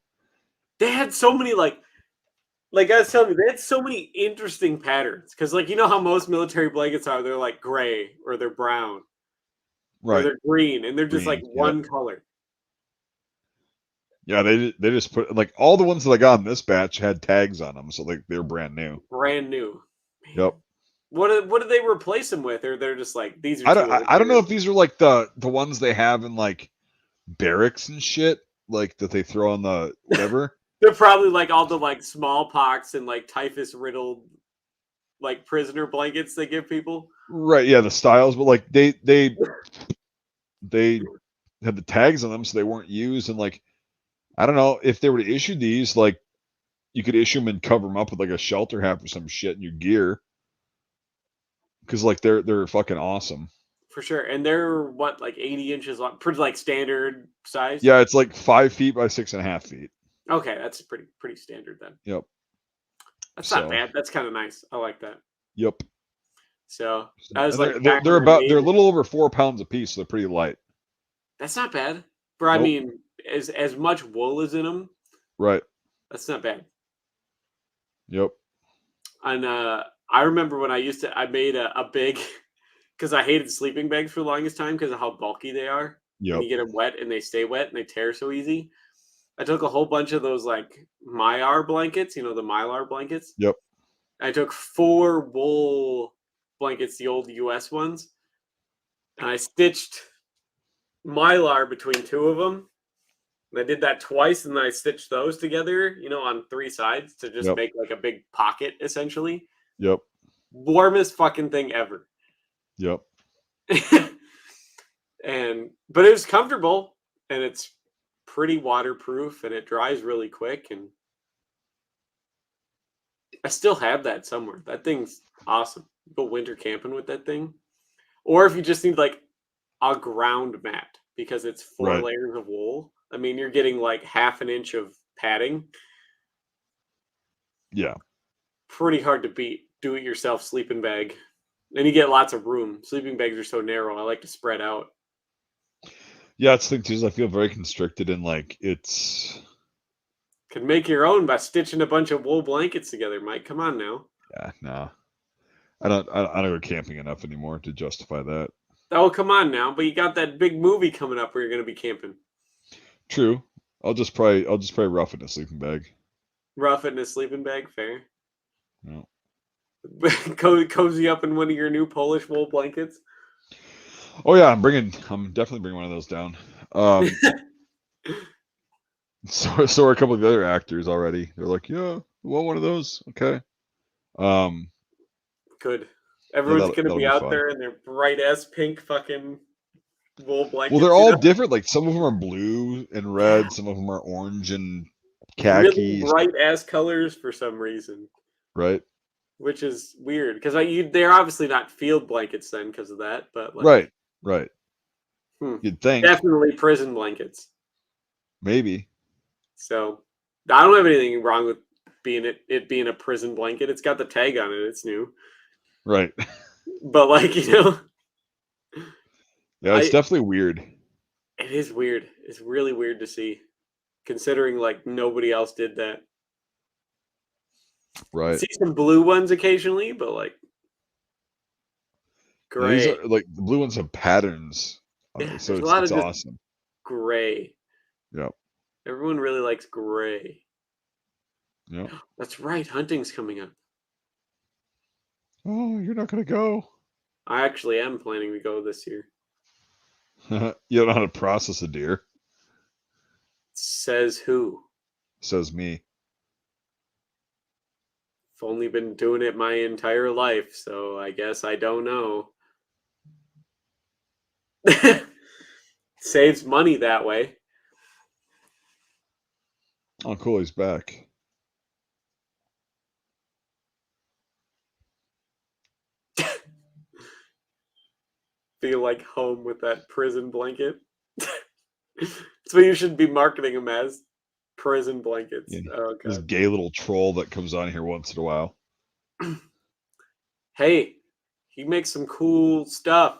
They had so many I was telling you, they had so many interesting patterns. Cause like you know how most military blankets are, they're like gray or they're brown or Right, they're green and they're just like green. Yep. one color. Yeah, they just put like all the ones that I got in this batch had tags on them, so like they're brand new. Brand new. Man. Yep. What did they replace them with? Or they're just like these are too I don't know ordinary. if these are like the ones they have in like barracks and shit, like that they throw on the whatever. They're probably like all the like smallpox and like typhus riddled like prisoner blankets they give people. Right, yeah, the styles, but like they had the tags on them, so they weren't used. And like I don't know if they were to issue these, like you could issue them and cover them up with like a shelter half or some shit in your gear, because like they're fucking awesome. For sure. And they're what, like 80 inches long, pretty like standard size. Yeah, it's like 5 feet by 6.5 feet. Okay, that's pretty standard then. Yep. That's not So bad. That's kind of nice. I like that. yep. So So, that was and like they're back they're when I about made they're a it. little over 4 pounds a piece, so they're pretty light. That's not bad. But I Nope. mean, as much wool is in them, Right. that's not bad. Yep. And I remember when I made a big because I hated sleeping bags for the longest time because of how bulky they are, and Yep. you get them wet and they stay wet and they tear so easy. I took a whole bunch of those like Mylar blankets, the Mylar blankets. Yep. I took 4 wool blankets, the old US ones, and I stitched Mylar between 2 of them. And I did that twice, and then I stitched those together, on 3 sides to just Yep. make like a big pocket, essentially. Yep. Warmest fucking thing ever. Yep. But it was comfortable, and it's pretty waterproof, and it dries really quick, and I still have that somewhere. That thing's awesome. Go winter camping with that thing. Or if you just need like a ground mat because it's 4 Right. layers of wool. I mean, you're getting like half an inch of padding. Yeah. Pretty hard to beat. Do it yourself sleeping bag. And you get lots of room. Sleeping bags are so narrow. I like to spread out. Yeah, it's the thing too, is I feel very constricted and like it's Can make your own by stitching a bunch of wool blankets together, Mike. Come on now. yeah, no. I don't go camping enough anymore to justify that. Oh, come on now. But you got that big movie coming up where you're going to be camping. True. I'll just probably rough it in a sleeping bag. Rough it in a sleeping bag. Fair. No. Cozy up in one of your new Polish wool blankets. Oh yeah, I'm definitely bringing one of those down. Um so are a couple of the other actors already. They're like, yeah, we want one of those. Okay. Um Good. yeah, Everyone's gonna that'll be be out fun. there in their bright ass pink fucking wool Well, they're blankets, all different. Like some of them are blue and Yeah, red, some of them are orange and really khakis, bright ass colors for some reason, right? which is weird because they're obviously not field blankets then because of that, but like, Right. Right. hmm, You'd think definitely prison blankets. maybe. So I don't have anything wrong with it being a prison blanket. It's got the tag on it. It's new, Right. but like Yeah, it's I definitely weird. it is weird. It's really weird to see, considering like nobody else did that. Right. See some blue ones occasionally, but like Yeah, these gray. are like the blue ones have patterns on Yeah, it, so there's a it's lot of it's just awesome. gray. Yep. Everyone really likes gray. Yep. That's right. Hunting's coming up. Oh, you're not gonna go. I actually am planning to go this year. You don't know how to process a deer, Says who? says me. I've only been doing it my entire life, so I guess I don't know. Saves money that way. Oh, cool. He's back. Feel like home with that prison blanket. That's what you should be marketing them as. Prison blankets. Yeah. Oh This god. gay little troll that comes on here once in a while. Hey, he makes some cool stuff.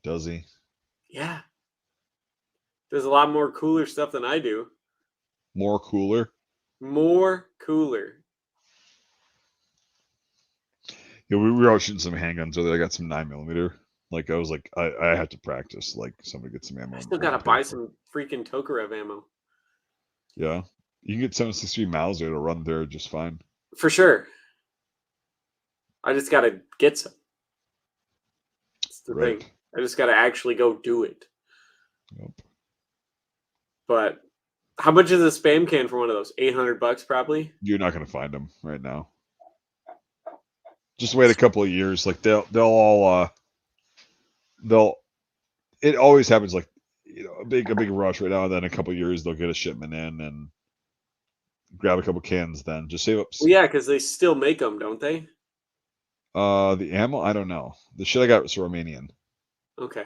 Does he? Yeah. There's a lot more cooler stuff than I do. More cooler? More cooler. Yeah, we were out shooting some handguns earlier. I got some 9mm. Like, I was like, I have to practice. Like, somebody get some ammo. I still we'll gotta pay buy for it. some freaking Tokarev ammo. Yeah. You can get 763 Mauser to run there just fine. For sure. I just gotta get some. That's the Right. thing. I just gotta actually go do it. Yep. But how much is a spam can for one of those? $800 probably. You're not gonna find them right now. Just wait a couple of years. Like they'll all they'll. It always happens. Like a big rush right now, and then a couple of years they'll get a shipment in and grab a couple cans. Then just save up. Well, yeah, because they still make them, don't they? The ammo, I don't know. The shit I got was Romanian, Okay.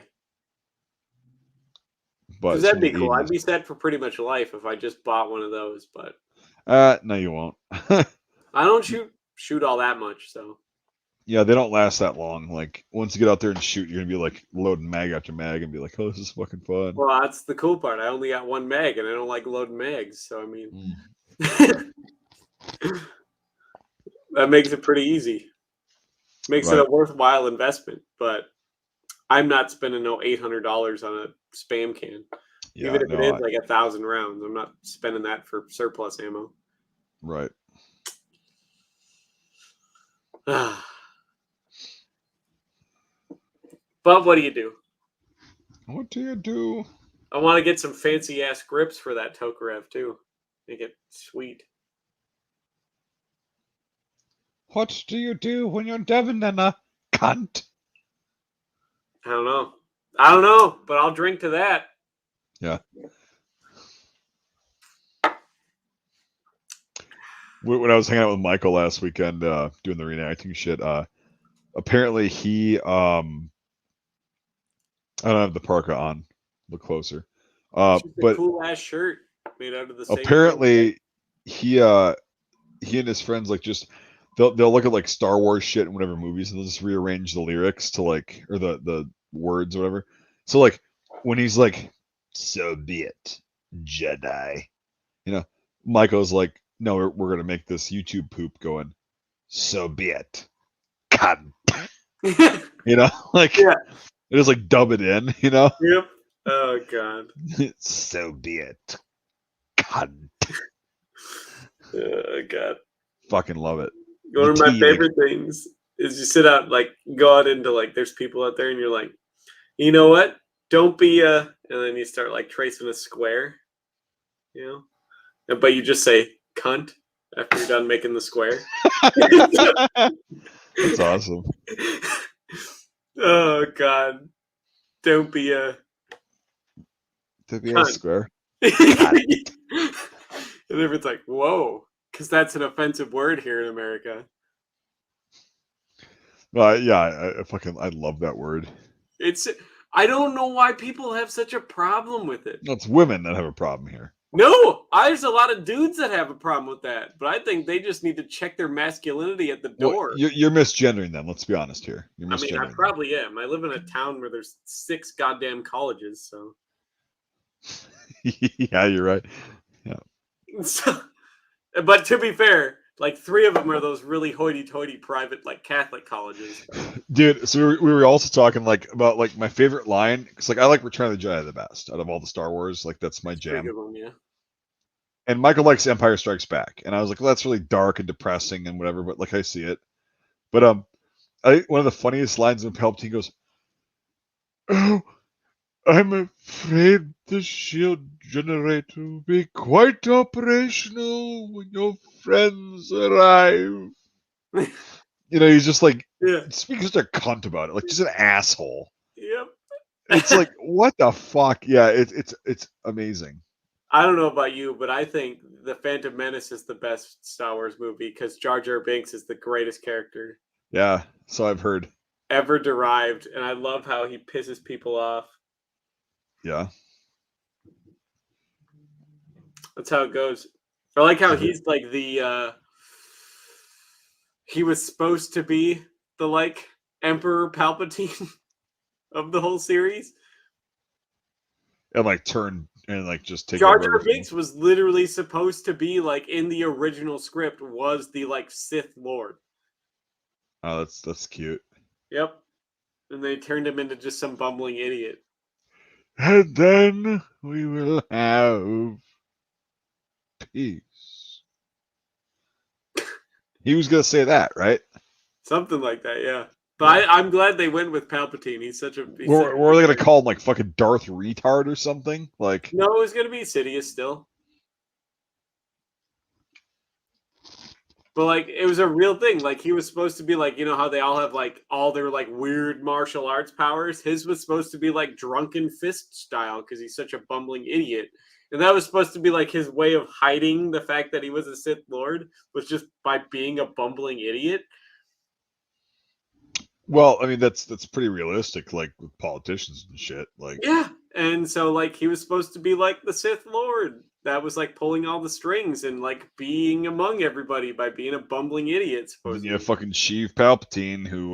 but Because it's that'd from be the cool. I'd 80s. be set for pretty much life if I just bought one of those. But No, you won't. I don't shoot all that much, so Yeah, they don't last that long. Like once you get out there and shoot, you're gonna be like loading mag after mag and be like, "Oh, this is fucking fun." well, that's the cool part. I only got one mag, and I don't like loading mags. So I mean, Mm. that makes it pretty easy. Makes it Right. a worthwhile investment. But I'm not spending no $800 on a spam can, Yeah, even if it no, is like 1,000 rounds. I'm not spending that for surplus ammo. right. But what do you do? What do you do? I want to get some fancy ass grips for that Tokarev too. Make it sweet. What do you do when you're Devon and a cunt? I don't know. I don't know, but I'll drink to that. Yeah. When I was hanging out with Michael last weekend, doing the reenacting shit, apparently he I don't have the parka on. Look closer. It's just a But cool ass shirt made out of the same thing. apparently he and his friends like just they'll look at like Star Wars shit and whatever movies and they'll just rearrange the lyrics to like or the words or whatever. So like when he's like, "So be it, Jedi," Michael's like, "No, we're gonna make this YouTube poop going. So be it, cunt." Like Yeah. it is like dub it in, Yep. Oh god. So be it, cunt. Oh god. Fucking love it. One of The my tea, favorite things is you sit out like go out into like there's people out there and you're like, you know what? Don't be and then you start like tracing a square, but you just say cunt after you're done making the square. That's awesome. Oh god. Don't be a To be a cunt. square. And everyone's like, whoa, because that's an offensive word here in America. Yeah, I love that word. I don't know why people have such a problem with it. No, it's women that have a problem here. No, there's a lot of dudes that have a problem with that, but I think they just need to check their masculinity at the door. Well, you're misgendering them. Let's be honest here. You're I mean, I misgendering them. probably am. I live in a town where there's 6 goddamn colleges, so. Yeah, you're right. So, but to be fair, like 3 of them are those really hoity-toity private, like Catholic colleges. Dude, so we were also talking like about like my favorite line because like I like Return of the Jedi the best out of all the Star Wars. Like that's my jam. Good one, yeah. And Michael likes Empire Strikes Back, and I was like, well, that's really dark and depressing and whatever. But like I see it. But one of the funniest lines in Palpatine goes, "Oh, I'm afraid the shield generator will be quite operational when your friends arrive. He's just like Yeah. speaking such a cunt about it, like just an asshole. Yep. It's like, what the fuck? Yeah, it's amazing. I don't know about you, but I think The Phantom Menace is the best Star Wars movie because Jar Jar Binks is the greatest character Yeah, so I've heard. ever derived, and I love how he pisses people off. Yeah. That's how it goes. I like how I've heard. he's like he was supposed to be the like Emperor Palpatine of the whole series. And like turn and like just take Jar over Jar everything. Binks was literally supposed to be like in the original script was the like Sith Lord. Oh, that's cute. Yep. And they turned him into just some bumbling idiot. And then we will have peace. He was gonna say that, right? Something like that, yeah. But Yeah. I'm glad they went with Palpatine. He's such a Or are they gonna call him like fucking Darth Retard or something? Like, No, it was gonna be Sidious still. But like it was a real thing. Like he was supposed to be like, you know how they all have like all their like weird martial arts powers? His was supposed to be like drunken fist style because he's such a bumbling idiot. And that was supposed to be like his way of hiding the fact that he was a Sith Lord was just by being a bumbling idiot. well, I mean that's pretty realistic, like with politicians and shit. Like, Yeah. And so like he was supposed to be like the Sith Lord that was like pulling all the strings and like being among everybody by being a bumbling idiot, and then you have supposedly. fucking Sheev Palpatine who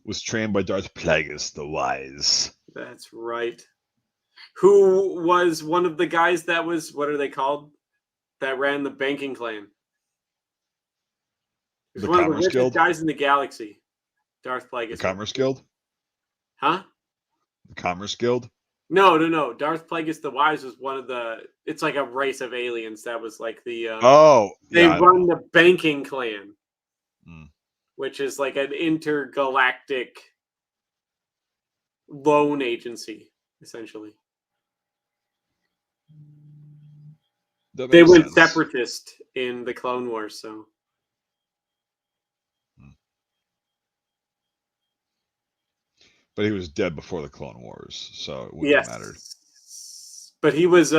was trained by Darth Plagueis the Wise. That's right. Who was one of the guys that was what are they called? That ran the banking clan. He was The one of the Commerce richest Guild? guys in the galaxy. Darth The Plagueis was. Commerce Guild? Huh? The Commerce Guild? No. Darth Plagueis the Wise was one of the. It's like a race of aliens that was like the. Oh, They yeah, I don't run know. the banking clan, Mm. which is like an intergalactic loan agency, essentially. That They makes went sense. separatist in the Clone Wars, so Mm. But he was dead before the Clone Wars, so it wouldn't have mattered. yes. But he was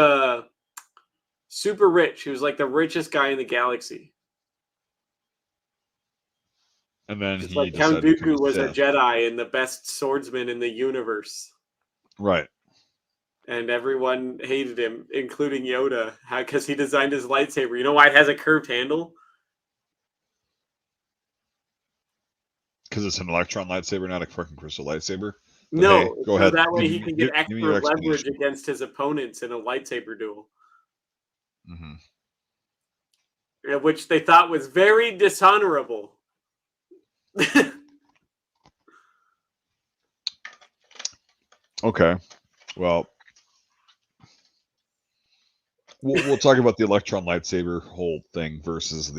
super rich. He was like the richest guy in the galaxy. And then Just he like Count decided to become a Dooku was a Sith. Jedi and the best swordsman in the universe. Right. And everyone hated him, including Yoda, because he designed his lightsaber. You know why it has a curved handle? Because it's an electron lightsaber, not a fucking crystal lightsaber. But hey, No, go so ahead. that way Give he me, can get give me extra your leverage explanation. against his opponents in a lightsaber duel, Hmm. which they thought was very dishonorable. Okay. Well, we'll talk about the electron lightsaber whole thing versus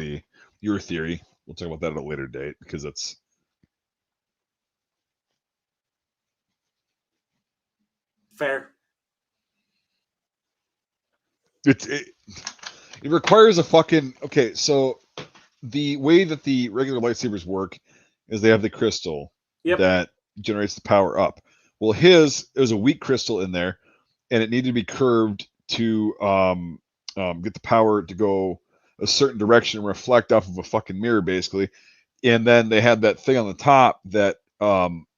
your theory. We'll talk about that at a later date because it's Fair. it requires a fucking okay. So the way that the regular lightsabers work is they have the crystal Yep. that generates the power up. Well, it was a weak crystal in there, and it needed to be curved to get the power to go a certain direction and reflect off of a fucking mirror, basically. And then they had that thing on the top that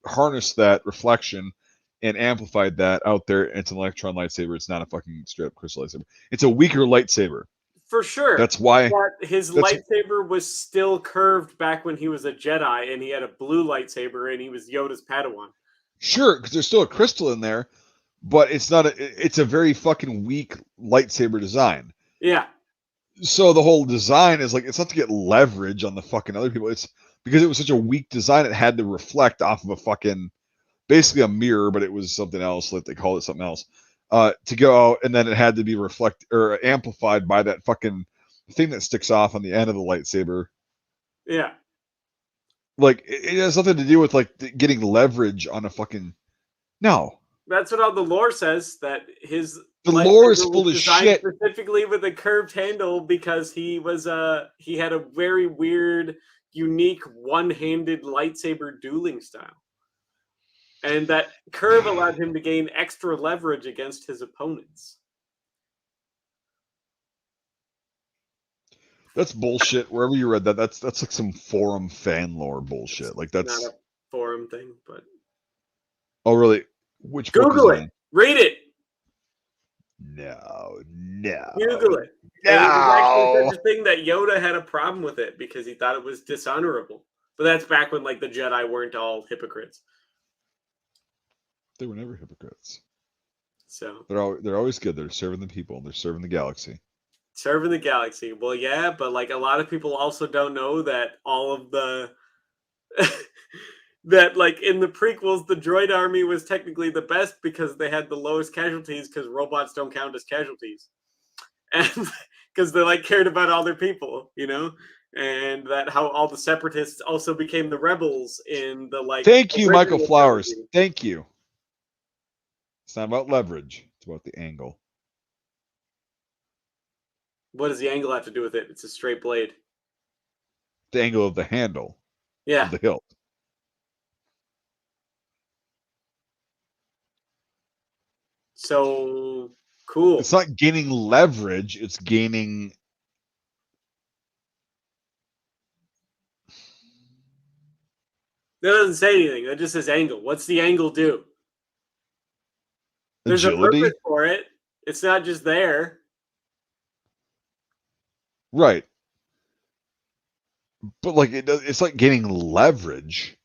harnessed that reflection and amplified that out there. It's an electron lightsaber. It's not a fucking straight up crystal lightsaber. It's a weaker lightsaber. For sure. That's why. But his That's lightsaber was still curved back when he was a Jedi and he had a blue lightsaber and he was Yoda's Padawan. sure because there's still a crystal in there, but it's not a. It's a very fucking weak lightsaber design. Yeah. So the whole design is like it's not to get leverage on the fucking other people. It's because it was such a weak design. It had to reflect off of a fucking basically a mirror, but it was something else. Like they called it something else. To go out, and then it had to be reflect or amplified by that fucking thing that sticks off on the end of the lightsaber. Yeah. Like it has nothing to do with like getting leverage on a fucking no. That's what all the lore says. That his The lore is lightsaber full was of designed shit. specifically with a curved handle because he had a very weird, unique one-handed lightsaber dueling style, and that curve allowed him to gain extra leverage against his opponents. That's bullshit. Wherever you read that, that's like some forum fan lore bullshit. Like Not that's a forum thing, but oh really? Which book is Google it it, in? read it, No, Google it. And it was actually no. such a thing that Yoda had a problem with it because he thought it was dishonorable. But that's back when like the Jedi weren't all hypocrites. They were never hypocrites. So They're always good. They're serving the people. They're serving the galaxy. serving the galaxy. Well, yeah, but like a lot of people also don't know that all of the that like in the prequels, the droid army was technically the best because they had the lowest casualties because robots don't count as casualties. And because they like cared about all their people, and that how all the separatists also became the rebels in the like Thank you, Michael original Flowers. trilogy. Thank you. It's not about leverage. It's about the angle. What does the angle have to do with it? It's a straight blade. The angle of the handle Yeah. of the hilt. So cool. It's not gaining leverage. It's gaining. That doesn't say anything. That just says angle. What's the angle do? There's a Agility. purpose for it. It's not just there. Right. But like it's like gaining leverage.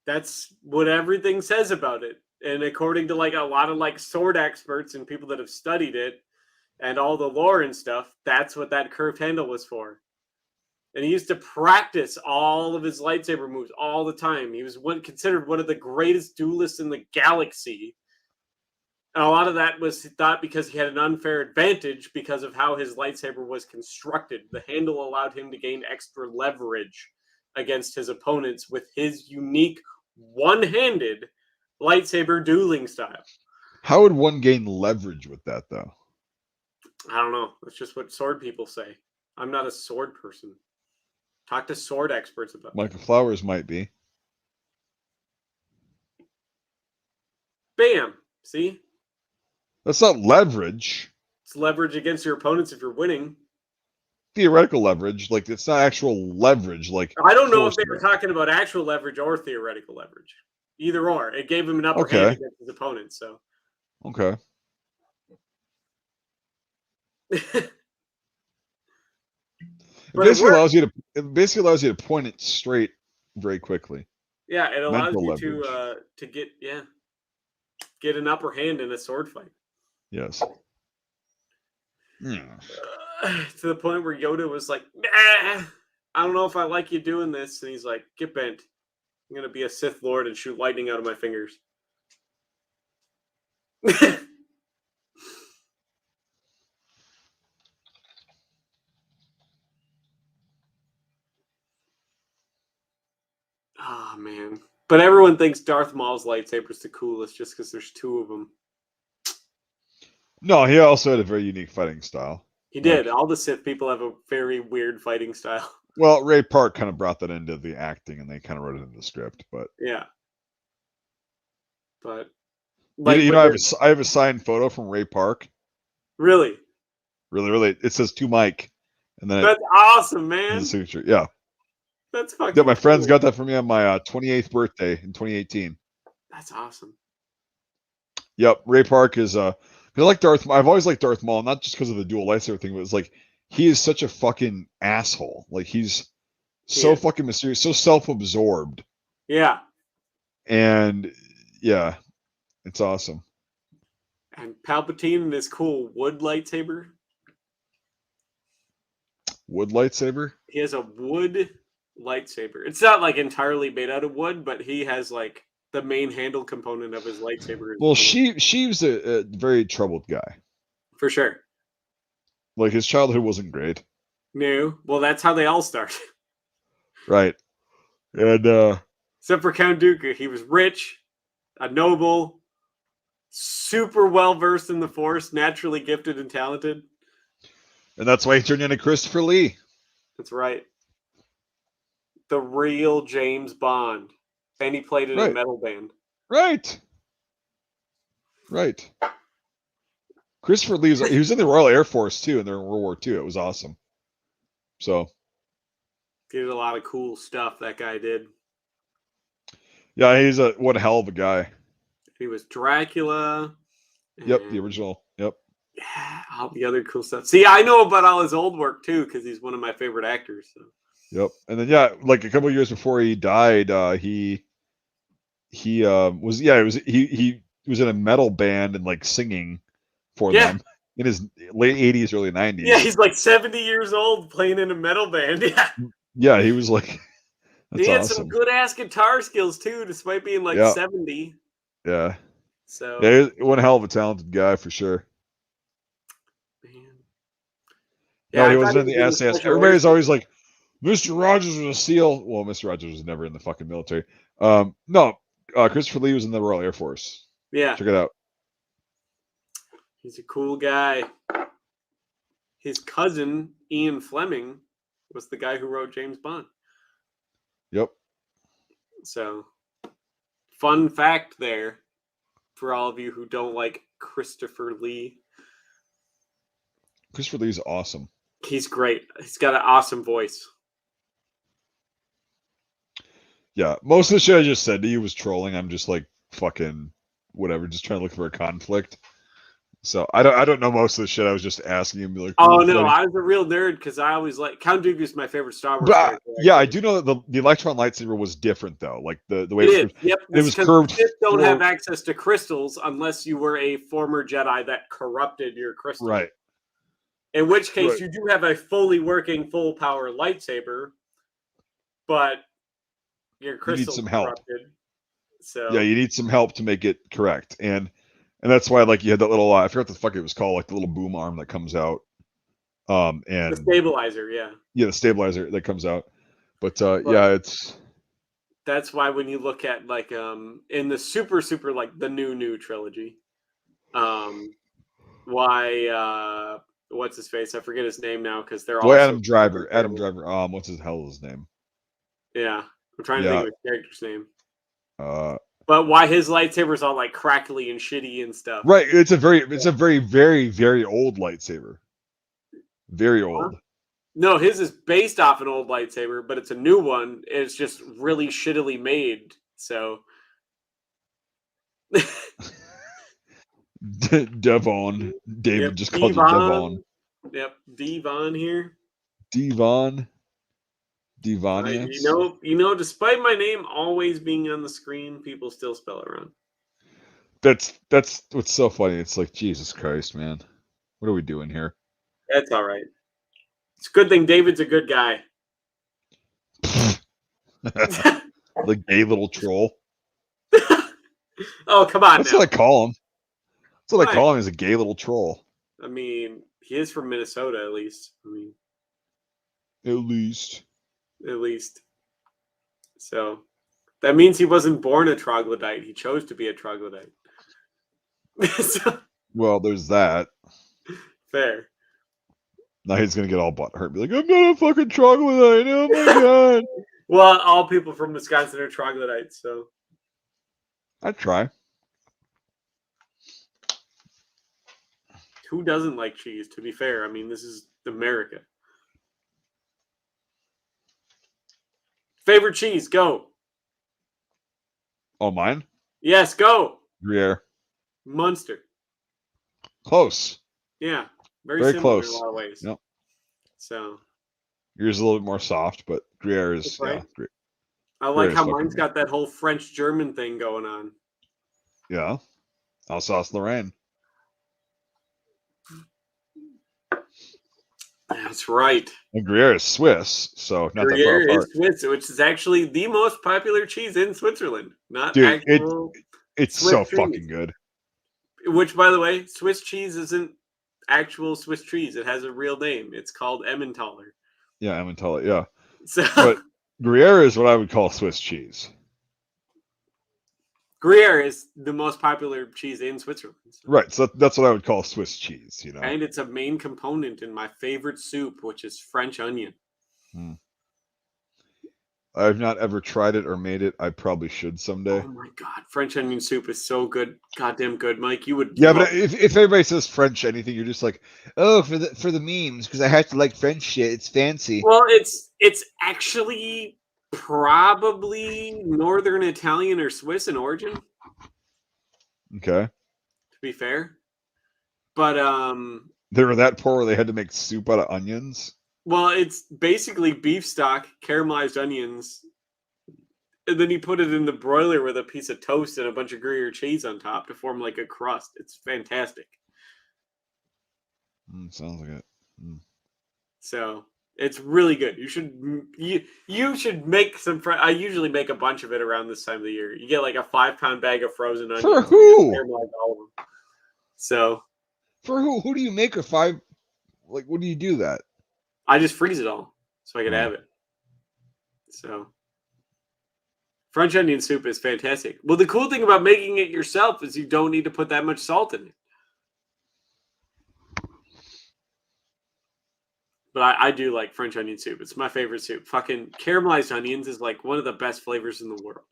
That's what everything says about it. And according to like a lot of like sword experts and people that have studied it and all the lore and stuff, that's what that curved handle was for. And he used to practice all of his lightsaber moves all the time. He was considered one of the greatest duelists in the galaxy. And a lot of that was thought because he had an unfair advantage because of how his lightsaber was constructed. The handle allowed him to gain extra leverage against his opponents with his unique one-handed lightsaber dueling style. How would one gain leverage with that, though? I don't know. That's just what sword people say. I'm not a sword person. Talk to sword experts about Michael Flowers might be. Bam. See? That's not leverage. It's leverage against your opponents if you're winning. Theoretical leverage. Like, it's not actual leverage. Like, I don't know if they were talking about actual leverage or theoretical leverage. Either or. It gave him an upper hand against his opponents. So. Okay. It basically allows you to point it straight very quickly. Yeah, it allows Mental you leverage. to get an upper hand in a sword fight. Yes. To the point where Yoda was like, "Nah, I don't know if I like you doing this," and he's like, "Get bent. I'm gonna be a Sith Lord and shoot lightning out of my fingers." Oh man. But everyone thinks Darth Maul's lightsaber's the coolest just because there's two of them. No, he also had a very unique fighting style. He did. All the Sith people have a very weird fighting style. Well, Ray Park kind of brought that into the acting, and they kind of wrote it in the script. But yeah, but like, I have a signed photo from Ray Park. Really, really. It says to Mike, and then that's awesome, man. The signature, yeah. That's fucking. Yeah, my friends got that for me on my 28th birthday in 2018. That's awesome. Yep, Ray Park is I like Darth. I've always liked Darth Maul, not just because of the dual lightsaber thing, but it's like he is such a fucking asshole. Like he's so fucking mysterious, so self-absorbed. Yeah. And yeah, it's awesome. And Palpatine and his cool wood lightsaber. Wood lightsaber? He has a wood lightsaber. It's not like entirely made out of wood, but he has like the main handle component of his lightsaber. Well, Sheev's a very troubled guy. For sure. Like his childhood wasn't great. No. Well, that's how they all start. Right. And except for Count Dooku, he was rich, a noble, super well versed in the Force, naturally gifted and talented. And that's why he turned into Christopher Lee. That's right. The real James Bond. And he played in a Right. metal band. Right. Christopher Lee, he was in the Royal Air Force too, and they're in World War II. It was awesome. So he did a lot of cool stuff, that guy did. Yeah, he's what a hell of a guy. He was Dracula. Yep, the original. Yep. Yeah, all the other cool stuff. See, I know about all his old work too, because he's one of my favorite actors. So. Yep. And then like a couple of years before he died, he was in a metal band and like singing for them in his late 80s, early 90s. Yeah, he's like 70 years old playing in a metal band. Yeah. Yeah, he was like he had some good ass guitar skills too, despite being like 70. Yeah. So yeah, one hell of a talented guy for sure. Man. Yeah, no, he wasn't in the SAS. Everybody's always like, Mr. Rogers was a SEAL. Well, Mr. Rogers was never in the fucking military. No, Christopher Lee was in the Royal Air Force. Yeah. Check it out. He's a cool guy. His cousin, Ian Fleming, was the guy who wrote James Bond. Yep. So, fun fact there for all of you who don't like Christopher Lee. Christopher Lee's awesome. He's great. He's got an awesome voice. Yeah, most of the shit I just said to you was trolling. I'm just like fucking whatever, just trying to look for a conflict. So I don't know most of the shit. I was just asking him. Like, oh no, I was a real nerd because I always like Count Dooku is my favorite Star Wars character. Yeah, I do know that the Electron lightsaber was different though. Like the way it was curved. Sith don't have access to crystals unless you were a former Jedi that corrupted your crystal. Right. In which case, you do have a fully working, full power lightsaber, but your crystal some corrupted. Help. So yeah, you need some help to make it correct, and that's why like you had that little I forgot what the fuck it was called, like the little boom arm that comes out, and the stabilizer, yeah, the stabilizer that comes out. But yeah, it's that's why when you look at like in the super like the new trilogy, why what's his face? I forget his name now because they're all Adam Driver. What's his name? Yeah, I'm trying to think of his character's name. But why his lightsaber's all like crackly and shitty and stuff? Right. It's a very, very, very old lightsaber. Very old. No, his is based off an old lightsaber, but it's a new one. It's just really shittily made. So Devon. David just called you Devon. Yep, Devon here. Devonious. You know, despite my name always being on the screen, people still spell it wrong. That's what's so funny. It's like, Jesus Christ, man. What are we doing here? That's all right. It's a good thing David's a good guy. The gay little troll. Oh, come on. That's what I call him. That's what I call him, is a gay little troll. I mean, he is from Minnesota, at least. At least. So that means he wasn't born a troglodyte. He chose to be a troglodyte. Well, there's that. Fair. Now he's gonna get all butthurt, be like, "I'm not a fucking troglodyte." Oh my god. Well, all people from Wisconsin are troglodytes, so I'd try. Who doesn't like cheese? To be fair, I mean, this is America. Favorite cheese? Go. Oh, mine? Yes, go. Gruyere. Munster. Close. Yeah, very close in a lot of ways. Yep. So yours is a little bit more soft, but Gruyere is. Right. Yeah, I like how mine's got that whole French German thing going on. Yeah, Alsace Lorraine. That's right. And Gruyere is Swiss, so not Gruyere that far apart. is Swiss, which is actually the most popular cheese in Switzerland. Not Dude, actual. It's Swiss so cheese. fucking good. Which, by the way, Swiss cheese isn't actual Swiss cheese. It has a real name. It's called Emmentaler. Yeah, Emmentaler. Yeah. So, but Gruyere is what I would call Swiss cheese. Gruyere is the most popular cheese in Switzerland. So. Right. So that's what I would call Swiss cheese, you know. And it's a main component in my favorite soup, which is French onion. I've not ever tried it or made it. I probably should someday. Oh my god, French onion soup is so good, goddamn good, Mike. You would. Yeah, but if everybody says French anything, you're just like, oh, for the memes, because I have to like French shit. It's fancy. Well, it's actually probably Northern Italian or Swiss in origin. Okay. To be fair, but they were that poor where they had to make soup out of onions. Well, it's basically beef stock, caramelized onions, and then you put it in the broiler with a piece of toast and a bunch of Gruyere cheese on top to form like a crust. It's fantastic. Sounds like it. So it's really good. You should make some. I usually make a bunch of it around this time of the year. You get like a 5-pound bag of frozen onions. For who? All of them. So for who? Who do you make a 5? Like, what do you do that? I just freeze it all so I can have it. So French onion soup is fantastic. Well, the cool thing about making it yourself is you don't need to put that much salt in it. But I do like French onion soup. It's my favorite soup. Fucking caramelized onions is like one of the best flavors in the world.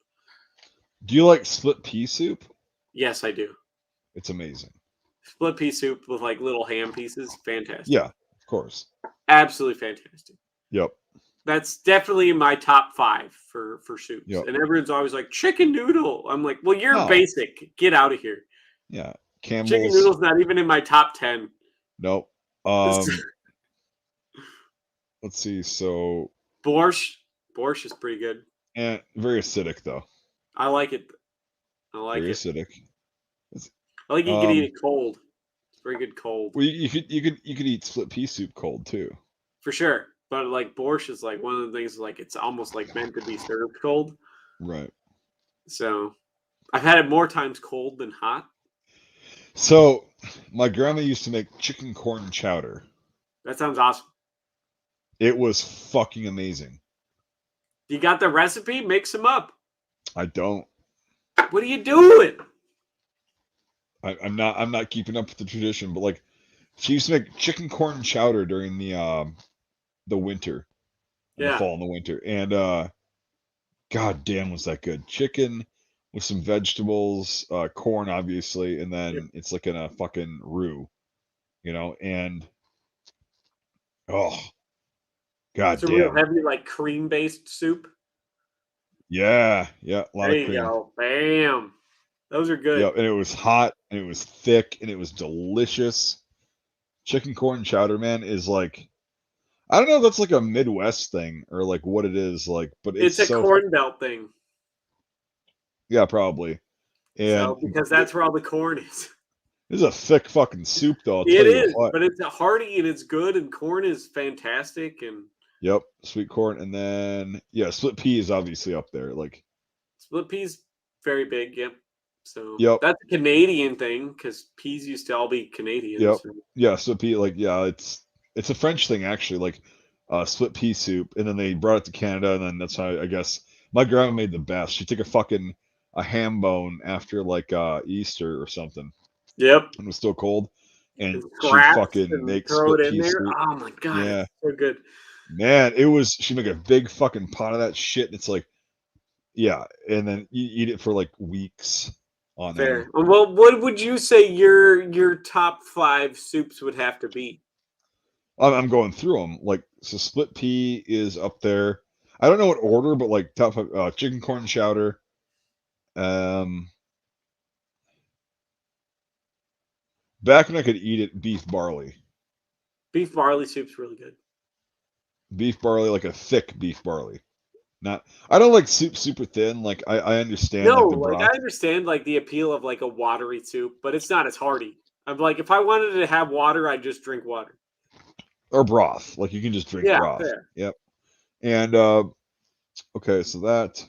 Do you like split pea soup? Yes, I do. It's amazing. Split pea soup with like little ham pieces. Fantastic. Yeah, of course. Absolutely fantastic. Yep. That's definitely my top 5 for soups. Yep. And everyone's always like, chicken noodle. I'm like, well, you're basic. Get out of here. Yeah. Campbell's. Chicken noodle's not even in my top 10. Nope. Let's see. So borscht is pretty good. And very acidic though. I like it. Very acidic. I like you can eat it cold. It's very good cold. Well, you could eat split pea soup cold too. For sure. But like borscht is like one of the things like it's almost like meant to be served cold. Right. So I've had it more times cold than hot. So my grandma used to make chicken corn chowder. That sounds awesome. It was fucking amazing. You got the recipe? Mix them up. I don't. What are you doing? I'm not keeping up with the tradition, but like she used to make chicken corn chowder during the winter. The fall and the winter. And god damn was that good. Chicken with some vegetables, corn obviously, and then it's like in a fucking roux. You know, and oh god it's a damn. real heavy like cream based soup. Yeah, a lot there of cream. You go. Bam. Those are good. Yeah, and it was hot, and it was thick, and it was delicious. Chicken corn chowder, man, is like, I don't know if that's like a Midwest thing or like what it is, like, but it's a corn belt thing. Yeah, probably. And because that's where all the corn is. This is a thick fucking soup, though. It is, but it's hearty and it's good, and corn is fantastic. And yep, sweet corn, and then split pea is obviously up there. Like split pea's very big. Yep. So that's a Canadian thing because peas used to all be Canadian. Yep. So. Yeah, split pea, like it's a French thing actually, like split pea soup, and then they brought it to Canada, and then that's how I guess my grandma made the best. She took a ham bone after like Easter or something. Yep. And it was still cold, and she fucking makes split pea soup. Oh my god, yeah, so good. Man, she make a big fucking pot of that shit, and it's like, and then you eat it for like weeks. Fair. Well, what would you say your top 5 soups would have to be? I'm going through them. Like, so split pea is up there. I don't know what order, but like top 5, chicken corn chowder. Back when I could eat it, beef barley. Beef barley soup's really good. Beef barley, like a thick beef barley. I don't like soup super thin. Like I understand. No, I understand like the appeal of like a watery soup, but it's not as hearty. I'm like, if I wanted to have water, I'd just drink water. Or broth. Like you can just drink broth. Fair. Yep. And okay, so that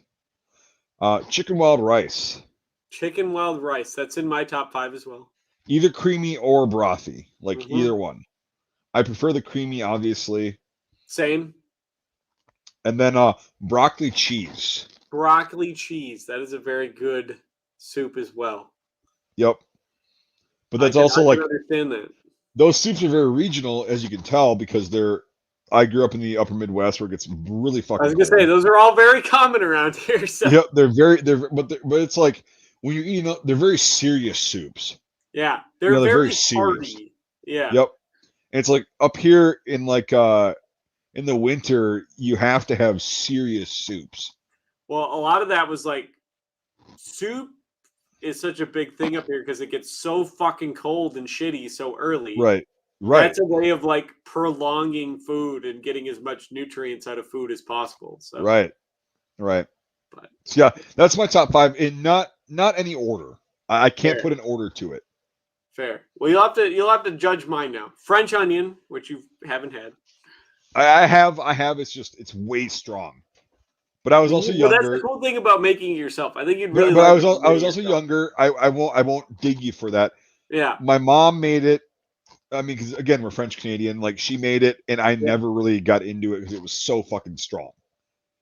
chicken wild rice. Chicken wild rice. That's in my top 5 as well. Either creamy or brothy. Like either one. I prefer the creamy, obviously. Same. And then broccoli cheese. Broccoli cheese. That is a very good soup as well. Yep. But that's I also can like understand that. those soups are very regional, as you can tell, because I grew up in the upper Midwest where it gets really I fucking was gonna cold. say those are all very common around here. So Yep, but it's like when you're eating, they're very serious soups. yeah, You they're know, they're very very serious. hearty. Yeah. Yep. And it's like up here in in the winter, you have to have serious soups. Well, a lot of that was like soup is such a big thing up here because it gets so fucking cold and shitty so early. Right. Right. That's a way of like prolonging food and getting as much nutrients out of food as possible. So, Right. Right. but So yeah, that's my top five in not any order. I can't fair, put an order to it. fair. Well, you'll have to judge mine now. French onion, which you haven't had. I have. It's way strong. But I was also Well, that's the younger. cool thing about making it yourself. I think you'd But really but like it if you I made was it also yourself. younger. I won't dig you for that. Yeah, My mom made it. I mean, because again, we're French Canadian. Like she made it, and I yeah, never really got into it because it was so fucking strong.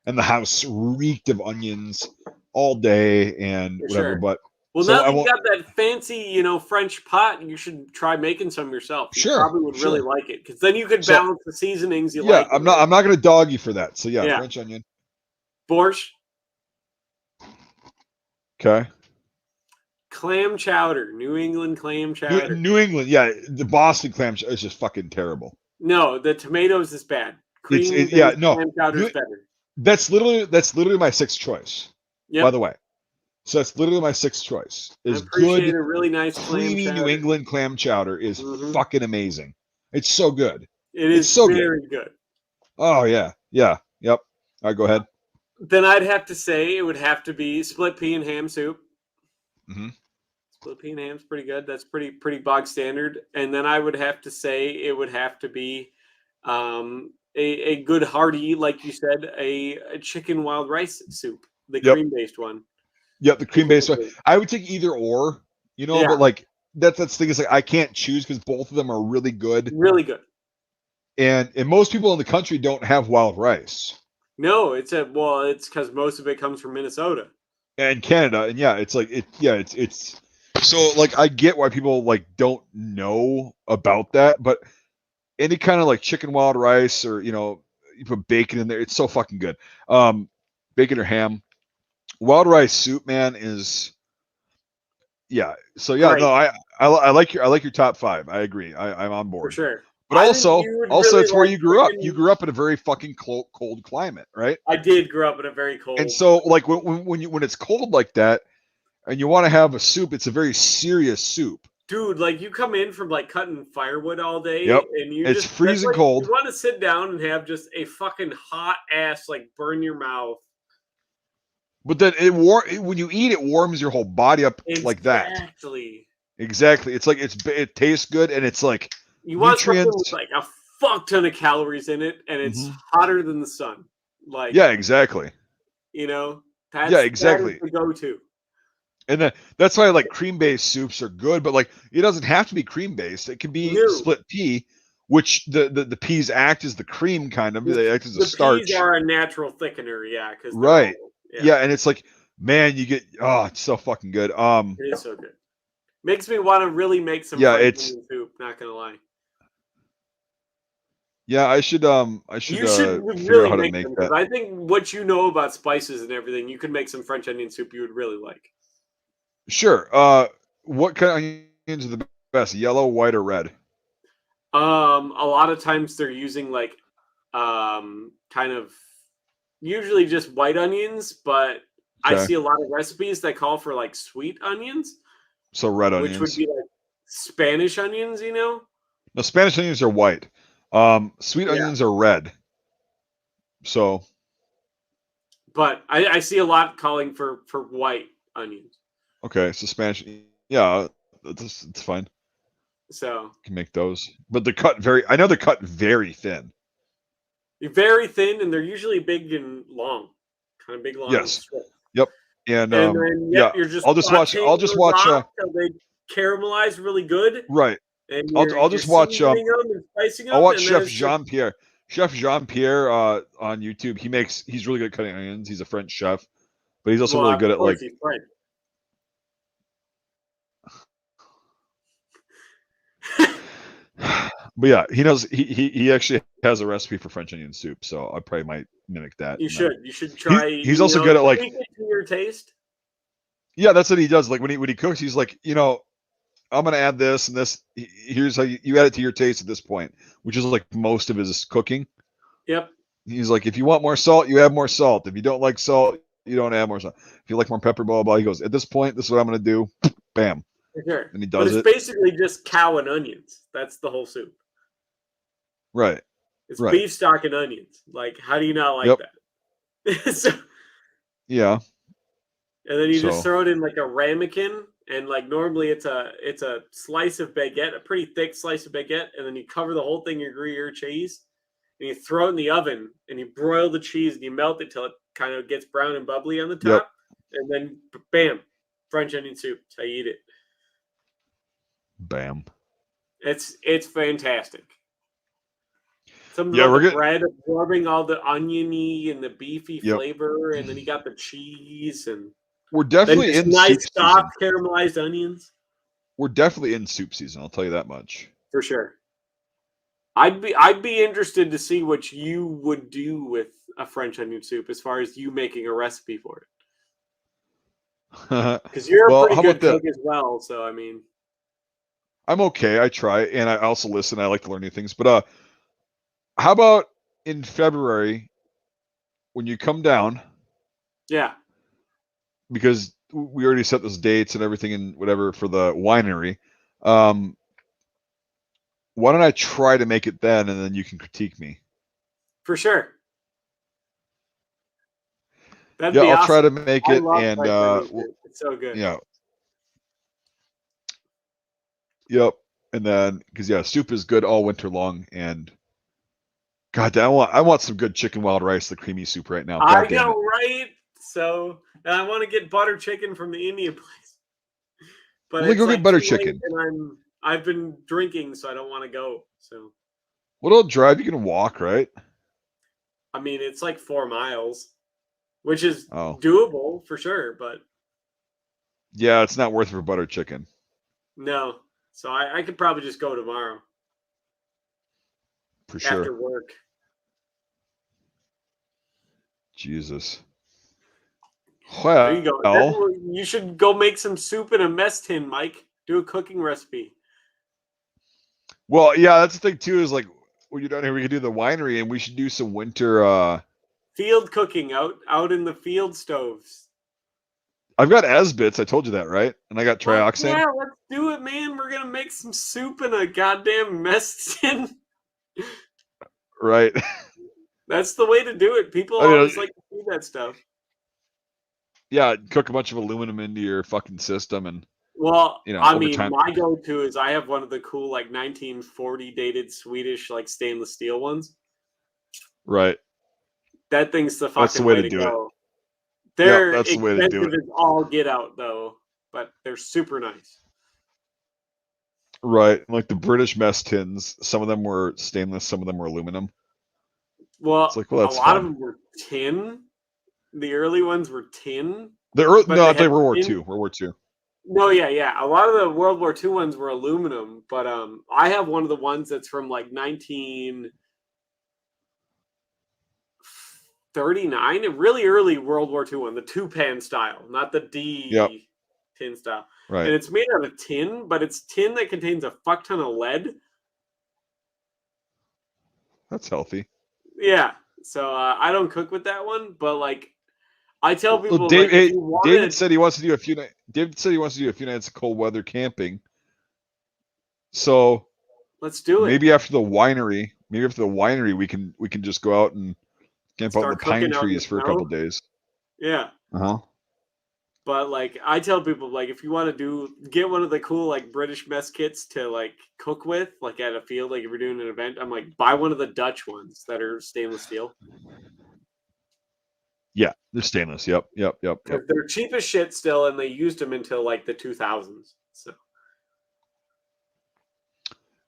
And the house reeked of onions all day and for whatever. sure. But Well, so now I that you won't. got that fancy, French pot, you should try making some yourself. You Sure, probably would really sure. like it because then you could So balance the seasonings you yeah, like in there. I'm not gonna dog you for that. So yeah, Yeah, French onion. borscht, Okay. clam chowder, New England clam chowder. New England, yeah, the Boston clam is just fucking terrible. No, the tomatoes is bad. Yeah, Cream-based no. clam chowder is New, better. that's literally my sixth choice. By Yep, the way, so that's literally my sixth choice. I Is appreciate good, a really nice clam creamy New chowder. England clam chowder is Hmm. fucking amazing. It's so good. It It's is so good. very good. Oh yeah, yeah, yep. All right, go ahead. Then I'd have to say it would have to be split pea and ham soup. Hmm. Split pea and ham's pretty good. That's pretty bog standard. And then I would have to say it would have to be a good hearty, like you said, a chicken wild rice soup, the Yep, cream based one. yep. The cream based one. Specifically. I would take either or, Yeah, but like that's the thing is like I can't choose because both of them are really good, really good. and most people in the country don't have wild rice. No, it's because most of it comes from Minnesota. And Canada, and yeah, it's like it's so like I get why people like don't know about that, but any kind of like chicken wild rice or you put bacon in there, it's so fucking good. Bacon or ham, wild rice soup, man, is yeah. So yeah, no, Great, I like your top five. I agree. I'm on for board. sure. But I think you would also really it's where like you grew up. You chicken. grew up in a very fucking cold climate, right? I did grow up in a very And cold. so like when it's cold like that and you want to have a soup, it's a very serious soup. Dude, like you come in from like cutting firewood all day Yep. and you It's just that's freezing like you cold, want to sit down and have just a fucking hot ass like burn your mouth. but then when you eat it warms your whole body up like that. Exactly. Exactly. It's like it tastes good and it's like You want something with nutrients. like a fuck ton of calories in it and it's Hmm. hotter than the sun. Like, Yeah, exactly. you know, Yeah, that is exactly. the go-to. And then that's why like cream based soups are good, but like it doesn't have to be cream based. It can be No. split pea, which the peas act as the cream kind of. They act as a The peas starch. are a natural thickener, yeah, because they're Right. all yeah, Yeah, and it's like, man, you get it's so fucking good. it is so good. Makes me want to really make some Yeah, French it's onion soup, not gonna lie. yeah, I should You should figure out really how to make make them because that. I think what you know about spices and everything, you could make some French onion soup you would really like. Sure. What kind of onions are the best? Yellow, white, or red? A lot of times they're using like kind of usually just white onions, but I Okay. see a lot of recipes that call for like sweet onions, So red which would onions. be like Spanish onions, No, Spanish onions are white. Sweet Yeah. onions are red. So But I see a lot calling for white onions. okay, so Spanish. Yeah, it's fine. So Can make those, but they're cut very. I know they're cut very thin. they're very thin and they're usually big and long, kind of big long Yes. strips. Yep. And And then yeah, yep, you're just I'll just watch. sauteing I'll just those watch. off till they caramelize really good, Right. and I'll you're just watch. seasoning them and spicing I'll them, watch and then Chef it's just Jean Pierre. Chef Jean Pierre on YouTube. He's really good at cutting onions. He's a French chef, but he's also well, really of good at course like he's French. But yeah, he knows he actually has a recipe for French onion soup, so I probably might mimic that. You And then should. You should try. he's also good at like tweak it to your taste. yeah, that's what he does. Like when he cooks, he's like, I'm gonna add this and this. Here's how you add it to your taste at this point, which is like most of his cooking. Yep. He's like, if you want more salt, you add more salt. If you don't like salt, you don't add more salt. If you like more pepper, blah blah blah. He goes, at this point, this is what I'm gonna do. Bam, For sure. and he But does it's it basically just cow and onions. That's the whole soup. right. It's Right. beef stock and onions. Like, how do you not like Yep. that? So, Yeah. and then you just So throw it in like a ramekin, and like normally it's a slice of baguette, a pretty thick slice of baguette, and then you cover the whole thing in Gruyere cheese, and you throw it in the oven, and you broil the cheese, and you melt it till it kind of gets brown and bubbly on the yep. top, and then bam, French onion soup. That's how you eat it. Bam. It's fantastic. Something Yeah, about we're the getting. bread absorbing all the oniony and the beefy Yep. flavor, and then you got the cheese, and We're then definitely just in soup nice season. soft caramelized onions. We're definitely in soup season. I'll tell you that much. For sure. I'd be interested to see what you would do with a French onion soup as far as you making a recipe for it. Because you're a Well, pretty how good about that? cook as well, so I mean, I'm okay. I try, and I also listen. I like to learn new things. But how about in February when you come down? yeah, Because we already set those dates and everything and whatever for the winery. Um, why don't I try to make it then, and then you can critique me? for sure. That'd Yeah, be I'll try awesome. to make I it, love and French onion soup. It's so good. yeah, yep. And then because yeah, soup is good all winter long, and God damn, I want some good chicken wild rice, the creamy soup right now. I God damn know, it. right? So, and I want to get butter chicken from the Indian place, but Well, then it's go get like butter too late, chicken. and I've been drinking, so I don't want to go. So, What'll drive? You can walk, right? I mean, it's like 4 miles, which is Oh, doable for sure, but yeah, it's not worth it for butter chicken no. So I could probably just go tomorrow for sure. after work. Jesus. There you go. Well, You should go make some soup in a mess tin, Mike. Do a cooking recipe. yeah, that's the thing too. Is like when you're down here, we could do the winery, and we should do some winter. Field cooking out in the field stoves. I've got Esbits. I told you that, right? And I got Fuck trioxane. yeah, let's do it, man. We're gonna make some soup in a goddamn mess tin. Right. That's the way to do it. People I mean, always like to see that stuff. yeah, cook a bunch of aluminum into your fucking system, and Well, I over mean, time. my go-to is I have one of the cool like 1940 dated Swedish like stainless steel ones. Right. That thing's the That's the fucking way way to to do it. go. Yep, They're that's the way to do expensive it. as all get out though, but they're super nice. Right. Like the British mess tins, some of them were stainless, some of them were aluminum. It's Well, like, well, a that's lot of fun. them were tin. The early ones were tin, but No, they I'll tell had you World War tin. II. World War II. No, yeah, yeah. A lot of the World War II ones were aluminum, but I have one of the ones that's from like 1939, a really early World War II one, the two pan style, not the Yep. D tin style. Right. And it's made out of tin, but it's tin that contains a fuck ton of lead. That's healthy. Yeah. So I don't cook with that one, but like I tell Well, people like if you David wanted, said he wants to do a few nights. David said he wants to do a few nights of cold weather camping. So let's do it. maybe after the winery, we can just go out and camp out in the Start pine cooking out in the trees for a couple snow. days. Yeah. Uh-huh. But like I tell people like if you want to get one of the cool like British mess kits to like cook with, like at a field, like if you're doing an event, I'm like buy one of the Dutch ones that are stainless steel. Yeah, they're stainless. Yep. Because they're cheap as shit still, and they used them until like the 2000s. So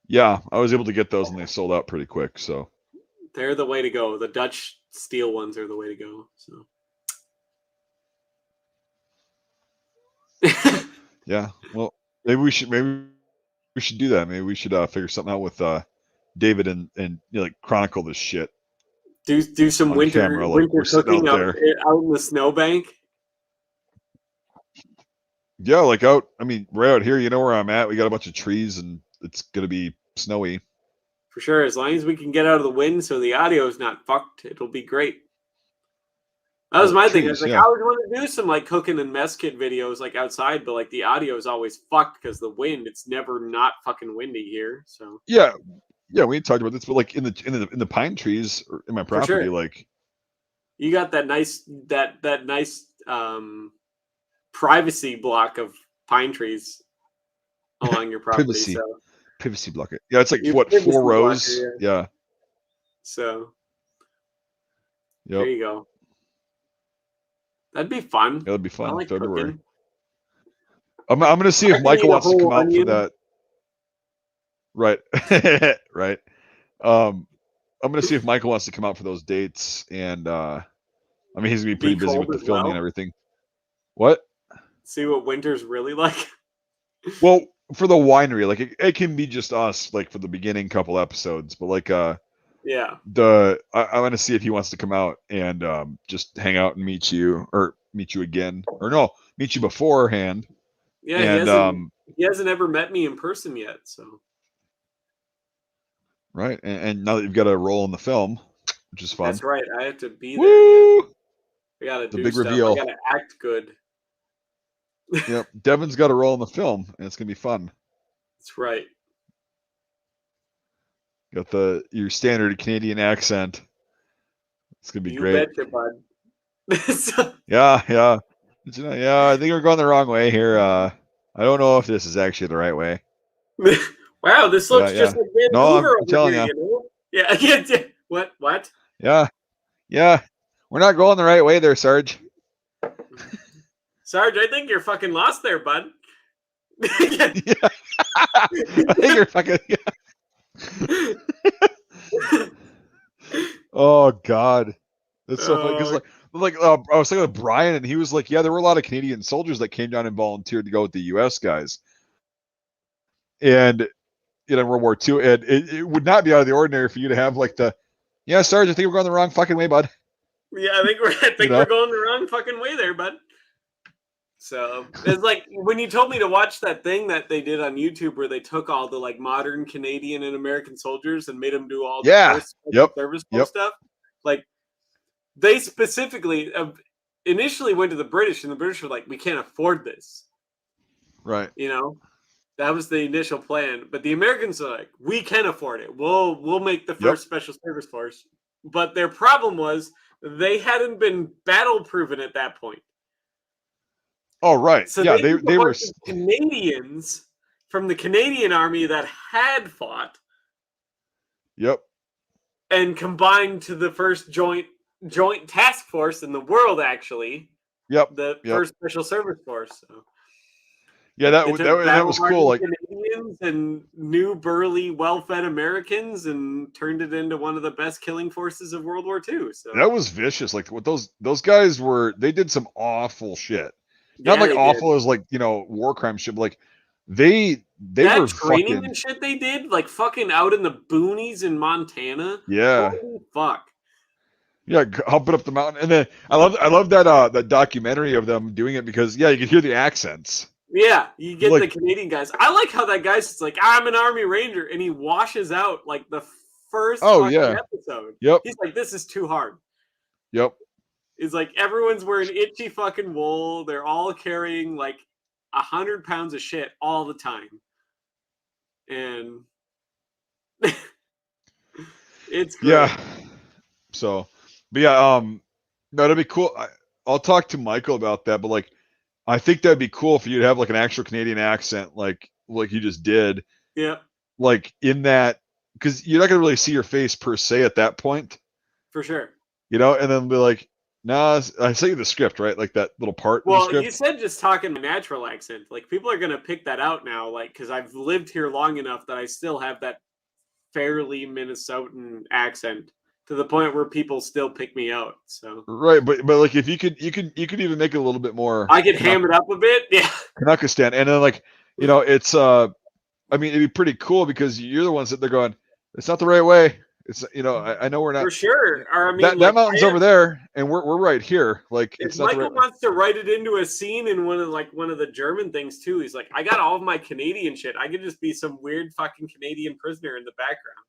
Yeah, I was able to get those and they sold out pretty quick. So they're the way to go. The Dutch steel ones are the way to go. So yeah, well, maybe we should We should do that. Maybe we should figure something out with David and like chronicle this shit Do some on camera. Like winter we're sitting cooking out there. out in the snowbank. Yeah, like out. I mean, right out here. You know where I'm at. We got a bunch of trees, and it's gonna be snowy. For sure, as long as we can get out of the wind so the audio is not fucked, it'll be great. That was my thing. I was like, I always want to do some like cooking and mess kit videos like outside, but like the audio is always fucked because the wind. It's never not fucking windy here. So yeah, we talked about this, but like in the pine trees or in my property, like you got that nice privacy block of pine trees along your property. Privacy block. Yeah, it's like what 4 rows. Blocker, yeah. So there you go. That'd be fun. Yeah, that'd be fun. I like February. Cooking. I'm gonna see if Michael wants to come out for that. Right. Right. I'm gonna see if Michael wants to come out for those dates, and I mean he's gonna be pretty busy with the filming and everything. What? See what winter's really like. Well, for the winery, like it can be just us, like for the beginning couple episodes, but like yeah. I want to see if he wants to come out and just hang out and meet you again, or no, meet you beforehand. Yeah, and, he hasn't ever met me in person yet, so. Right, and now that you've got a role in the film, which is fun. That's right. I have to be there. Woo! I gotta do big stuff. Reveal. I gotta act good. Yep, Devin's got a role in the film, and it's gonna be fun. That's right. Got your standard Canadian accent. It's gonna be great. You betcha, bud. Yeah. I think we're going the wrong way here. I don't know if this is actually the right way. Wow, this looks just like Vancouver I'm telling here, you know? Yeah. What? Yeah. We're not going the right way there, Sarge. Sarge, I think you're fucking lost there, bud. Yeah. I think you're fucking. Yeah. Oh God, that's so funny. Because I was talking with Brian, and he was like, "Yeah, there were a lot of Canadian soldiers that came down and volunteered to go with the U.S. guys." And World War II, and it would not be out of the ordinary for you to have like Sarge, I think we're going the wrong fucking way, bud. Yeah, I think we're going the wrong fucking way there, bud. So it's like when you told me to watch that thing that they did on YouTube where they took all the like modern Canadian and American soldiers and made them do all the service stuff. Like they specifically initially went to the British, and the British were like, "We can't afford this." Right. That was the initial plan, but the Americans are like, "We can afford it. We'll make the first special service force." But their problem was they hadn't been battle proven at that point. Oh right, so yeah, they were Canadians from the Canadian Army that had fought. Yep. And combined to the first joint task force in the world, actually. Yep. The first special service force. So. Yeah, that was cool. Like Canadians and new, burly, well-fed Americans, and turned it into one of the best killing forces of World War II. So that was vicious. Like what those guys were, they did some awful shit. Not like awful as like war crime shit, but like they were training fucking and shit they did, like fucking out in the boonies in Montana. Yeah. Holy fuck. Yeah, humping up the mountain, and then I love that documentary of them doing it because you could hear the accents. Yeah, you get the Canadian guys. I like how that guy's just like, I'm an Army Ranger, and he washes out like the first episode. Yep. He's like, this is too hard. Yep. It's like everyone's wearing itchy fucking wool. They're all carrying like 100 pounds of shit all the time. And it's great. Yeah. So, but yeah, that'd be cool. I'll talk to Michael about that, but like, I think that'd be cool for you to have like an actual Canadian accent, like you just did. Yeah. Like in that, because you're not gonna really see your face per se at that point. For sure. And then be like, nah, I sent you the script, right? Like that little part. Well, you said just talking my natural accent. Like people are gonna pick that out now, like because I've lived here long enough that I still have that fairly Minnesotan accent. To the point where people still pick me out. So right, but like if you could even make it a little bit more. I could ham it up a bit, yeah. Kanakistan, and then like it's I I mean, it'd be pretty cool because you're the ones that they're going, it's not the right way. It's, I know we're For not. sure. Or I mean, That like mountain's over there, and we're right here. Like, if it's not the Michael right. wants to write it into a scene in one of the German things too, he's like, I got all of my Canadian shit. I could just be some weird fucking Canadian prisoner in the background.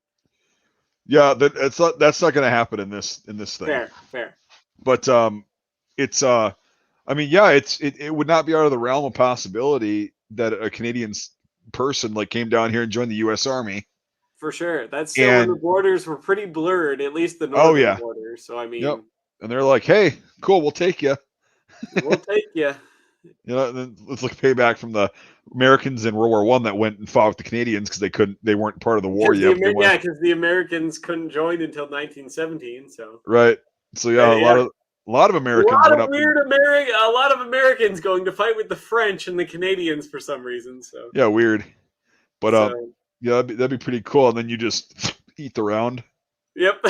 Yeah, that's not going to happen in this thing. Fair. But it's I mean, yeah, it would not be out of the realm of possibility that a Canadian person like came down here and joined the U.S. Army. For sure. That's still when the And borders were pretty blurred, at least the oh northern yeah, border. So I yep. mean, And they're like, hey, cool, we'll take you. we'll take you. Then let's look payback from the Americans in World War One that went and fought with the Canadians because they weren't part of the war yet. Because the Americans couldn't join until 1917. So right. So yeah, yeah, a lot of Americans went up. A lot of Americans going to fight with the French and the Canadians for some reason. So yeah, weird. But so, yeah, that'd be pretty cool. And then you just eat the round. yep.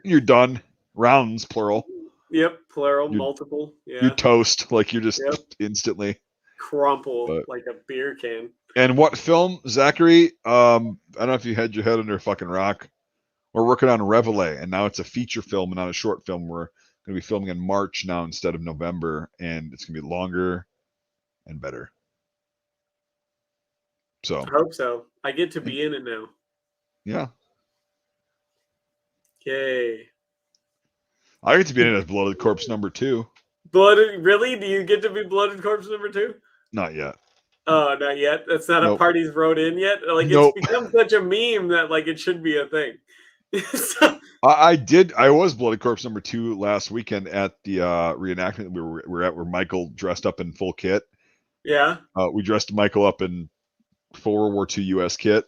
You're done. Rounds, plural. Yep, plural, multiple. Yeah. You're toast. Like you're just Yep. instantly crumple like a beer can. And what film, Zachary? I don't know if you had your head under a fucking rock. We're working on Reveille, and now it's a feature film and not a short film. We're going to be filming in March now instead of November, and it's going to be longer and better. So I hope so. I get to be in it now. Yeah. Yay. I get to be in it as Blooded Corpse number 2. Blooded? Really? Do you get to be Blooded Corpse number 2? Not yet. Oh, not yet. That's not a part he's wrote in yet. Like it's become such a meme that like it should be a thing. So, I was Bloody Corpse number 2 last weekend at the reenactment we were at, where Michael dressed up in full kit. Yeah. We dressed Michael up in full World War II U.S. kit.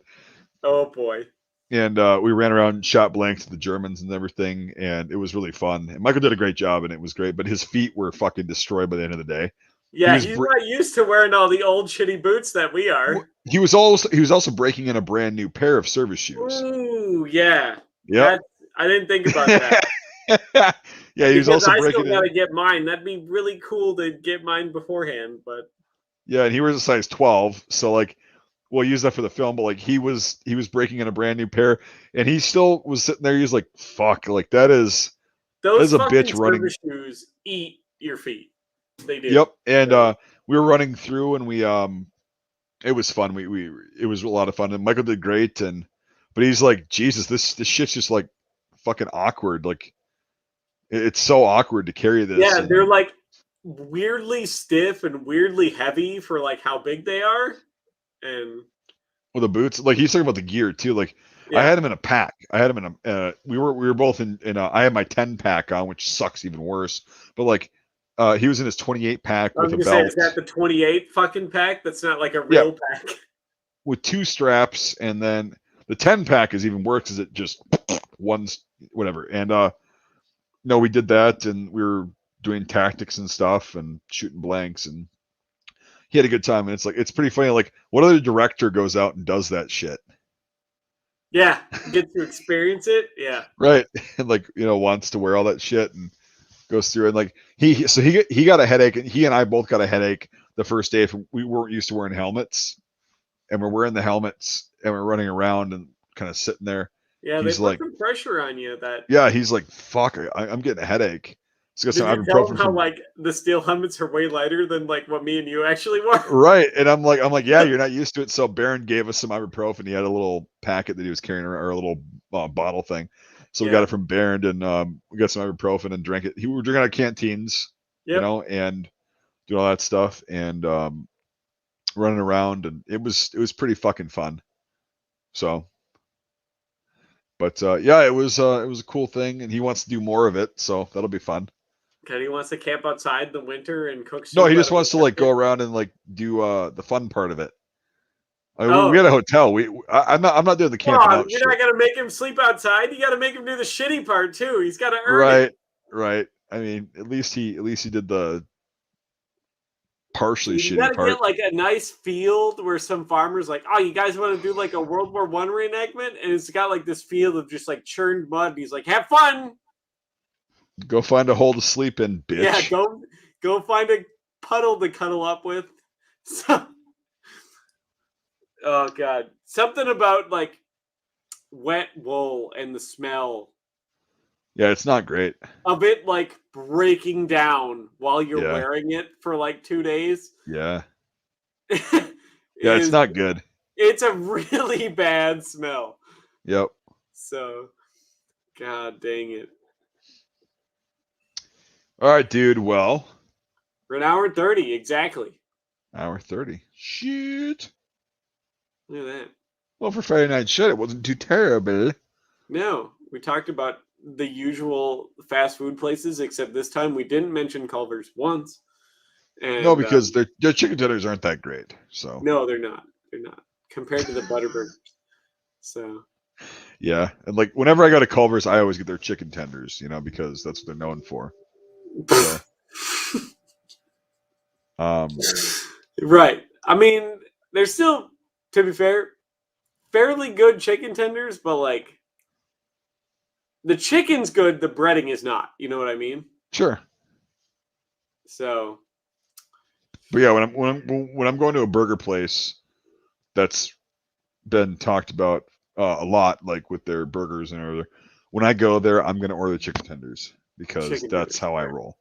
Oh boy. And we ran around, shot blanks at the Germans and everything, and it was really fun. And Michael did a great job, and it was great. But his feet were fucking destroyed by the end of the day. Yeah, he's not used to wearing all the old shitty boots that we are. He was also breaking in a brand new pair of service shoes. Ooh, yeah. Yeah. I didn't think about that. Yeah, he was also breaking. I still gotta get mine. That'd be really cool to get mine beforehand, but yeah, and he was a size 12, so like we'll use that for the film. But like he was breaking in a brand new pair, and he still was sitting there. He was like, "Fuck!" Like those a bitch running. Shoes eat your feet. They do. Yep, and we were running through, and we it was fun. It was a lot of fun, and Michael did great, but he's like, Jesus, this shit's just like fucking awkward. Like it's so awkward to carry this. Yeah, they're like weirdly stiff and weirdly heavy for like how big they are. And well, the boots, like he's talking about the gear too. Like I had him in a pack. I had him in a. We were both in I had my 10 pack on, which sucks even worse. But like he was in his 28 pack with a belt. Is that the 28 fucking pack? That's not like a real pack. With 2 straps, and then the 10 pack is even worse because it just one's whatever. And no, we did that, and we were doing tactics and stuff and shooting blanks, and he had a good time. And it's pretty funny. Like, what other director goes out and does that shit? Yeah, get to experience it. Yeah, right. And like wants to wear all that shit and goes through, and like he got a headache, and he and I both got a headache the first day. We weren't used to wearing helmets, and we're wearing the helmets, and we're running around and kind of sitting there. Yeah, he's they put some pressure on you. Yeah, he's like, "Fuck, I'm getting a headache." Did you tell him how like the steel helmets are way lighter than like what me and you actually wore? Right, and I'm like, yeah, you're not used to it. So Baron gave us some ibuprofen. He had a little packet that he was carrying around, or a little bottle thing. So we got it from Baron, and we got some ibuprofen and drank it. We were drinking out of canteens, and doing all that stuff, and running around, and it was pretty fucking fun. So. But yeah, it was a cool thing, and he wants to do more of it, so that'll be fun. Okay, he wants to camp outside in the winter and cook. No, he just wants to like go around and like do the fun part of it. I mean, we had a hotel. I'm not doing the camping out. You're not gonna make him sleep outside. You got to make him do the shitty part too. He's got to earn it. Right. I mean, at least he did the partially shitty part. You gotta get like a nice field where some farmers like, oh, you guys want to do like a World War I reenactment, and it's got like this field of just like churned mud. And he's like, have fun. Go find a hole to sleep in, bitch. Yeah, go find a puddle to cuddle up with. So, Oh god, something about like wet wool and the smell Yeah, it's not great. of it like breaking down while you're Yeah, wearing it for like 2 days yeah, yeah. It's is not good. it's a really bad smell. Yep. So, god dang it. All right, dude. Well, For an hour and 30, exactly. hour 30. Shit. Look at that. Well, for Friday night shit, it wasn't too terrible. No, we talked about the usual fast food places, except this time we didn't mention Culver's once. No, And because their chicken tenders aren't that great. So no, they're not. They're not compared to the Butterburgers. So yeah, and like whenever I go to Culver's, I always get their chicken tenders, because that's what they're known for. So, um, right. I mean, they're still, to be fair, fairly good chicken tenders, but like the chicken's good, the breading is not. You know what I mean? sure. So But yeah, when I'm going to a burger place that's been talked about a lot, like with their burgers and everything, when I go there, I'm gonna order chicken tenders because chicken that's tenders. how I Right. roll.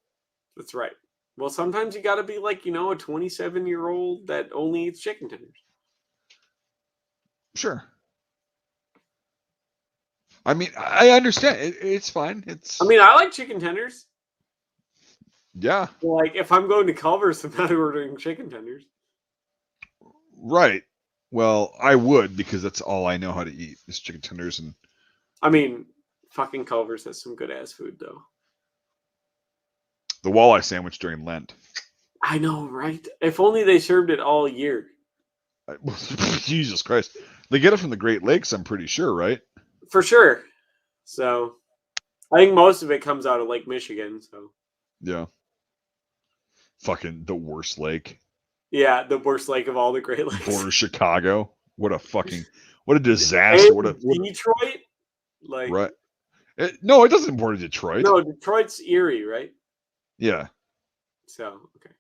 That's right. Well, sometimes you got to be like, a 27-year-old that only eats chicken tenders. Sure. I mean, I understand. It's fine. It's I mean, I like chicken tenders. yeah, Like, if I'm going to Culver's, I'm not ordering chicken tenders. right. Well, I would because that's all I know how to eat is chicken tenders and I mean, fucking Culver's has some good ass food, though. the walleye sandwich during Lent. I know, right? If only they served it all year. Jesus Christ. They get it from the Great Lakes, I'm pretty sure, right? For sure. So, I think most of it comes out of Lake Michigan. So, Yeah. Fucking the worst lake. yeah, the worst lake of all the Great Lakes. Border Chicago. What a disaster. And Detroit? Like, right. No, it doesn't border Detroit. no, Detroit's Erie, right? Yeah. So, okay.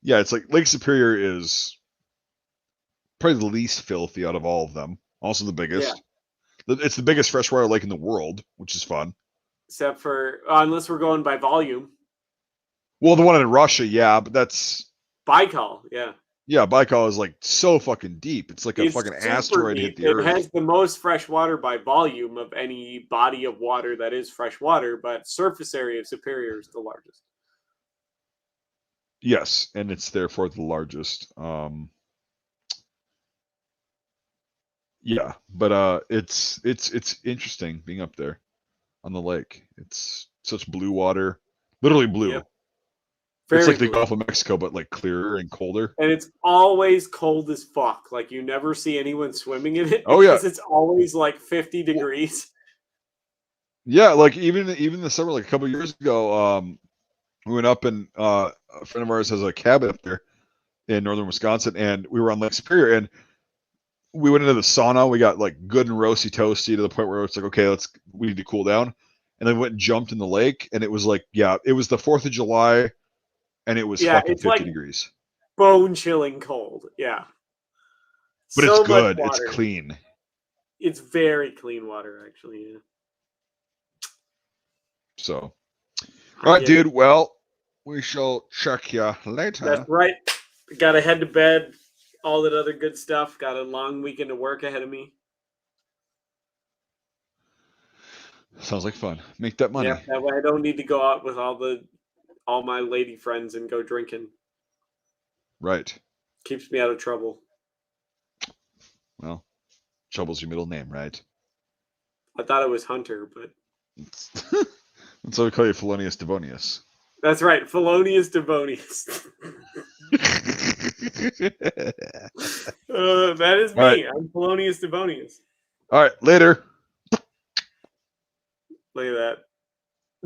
Yeah, it's like Lake Superior is probably the least filthy out of all of them. Also the biggest. It's the biggest freshwater lake in the world, which is fun. Except for, unless we're going by volume. Well, the one in Russia, yeah, but that's Baikal, yeah. yeah, Baikal is like so fucking deep. It's like a It's fucking super asteroid hit deep. the It earth. has the most fresh water by volume of any body of water that is fresh water, but surface area of Superior is the largest. Yes, and it's therefore the largest. Yeah, but it's interesting being up there on the lake. It's such blue water, literally blue. Yep. It's Very like the blue. Gulf of Mexico, but like clearer and colder. And it's always cold as fuck. Like you never see anyone swimming in it Oh yeah, because it's always like 50 degrees. yeah. Like even the summer, like a couple years ago, we went up and a friend of ours has a cabin up there in northern Wisconsin, and we were on Lake Superior, and we went into the sauna. We got like good and roasty toasty to the point where it's like, okay, we need to cool down. And then we went and jumped in the lake, and it was like, yeah, it was the 4th of July, and it was fucking It's 50 like degrees. bone chilling cold. Yeah. But so it's good. much water. It's clean. It's very clean water, actually. Yeah. So, all right, dude. Well, we shall check you later. That's right. Got to head to bed. All that other good stuff. Got a long weekend of work ahead of me. Sounds like fun. Make that money. Yeah, that way I don't need to go out with all my lady friends and go drinking. Right. Keeps me out of trouble. Well, Trouble's your middle name, right? I thought it was Hunter, but that's why we call you Felonious Devonious. that's right. Felonious Devonious. That is me. Right. I'm Felonious Devonious. All right, later. Look at that.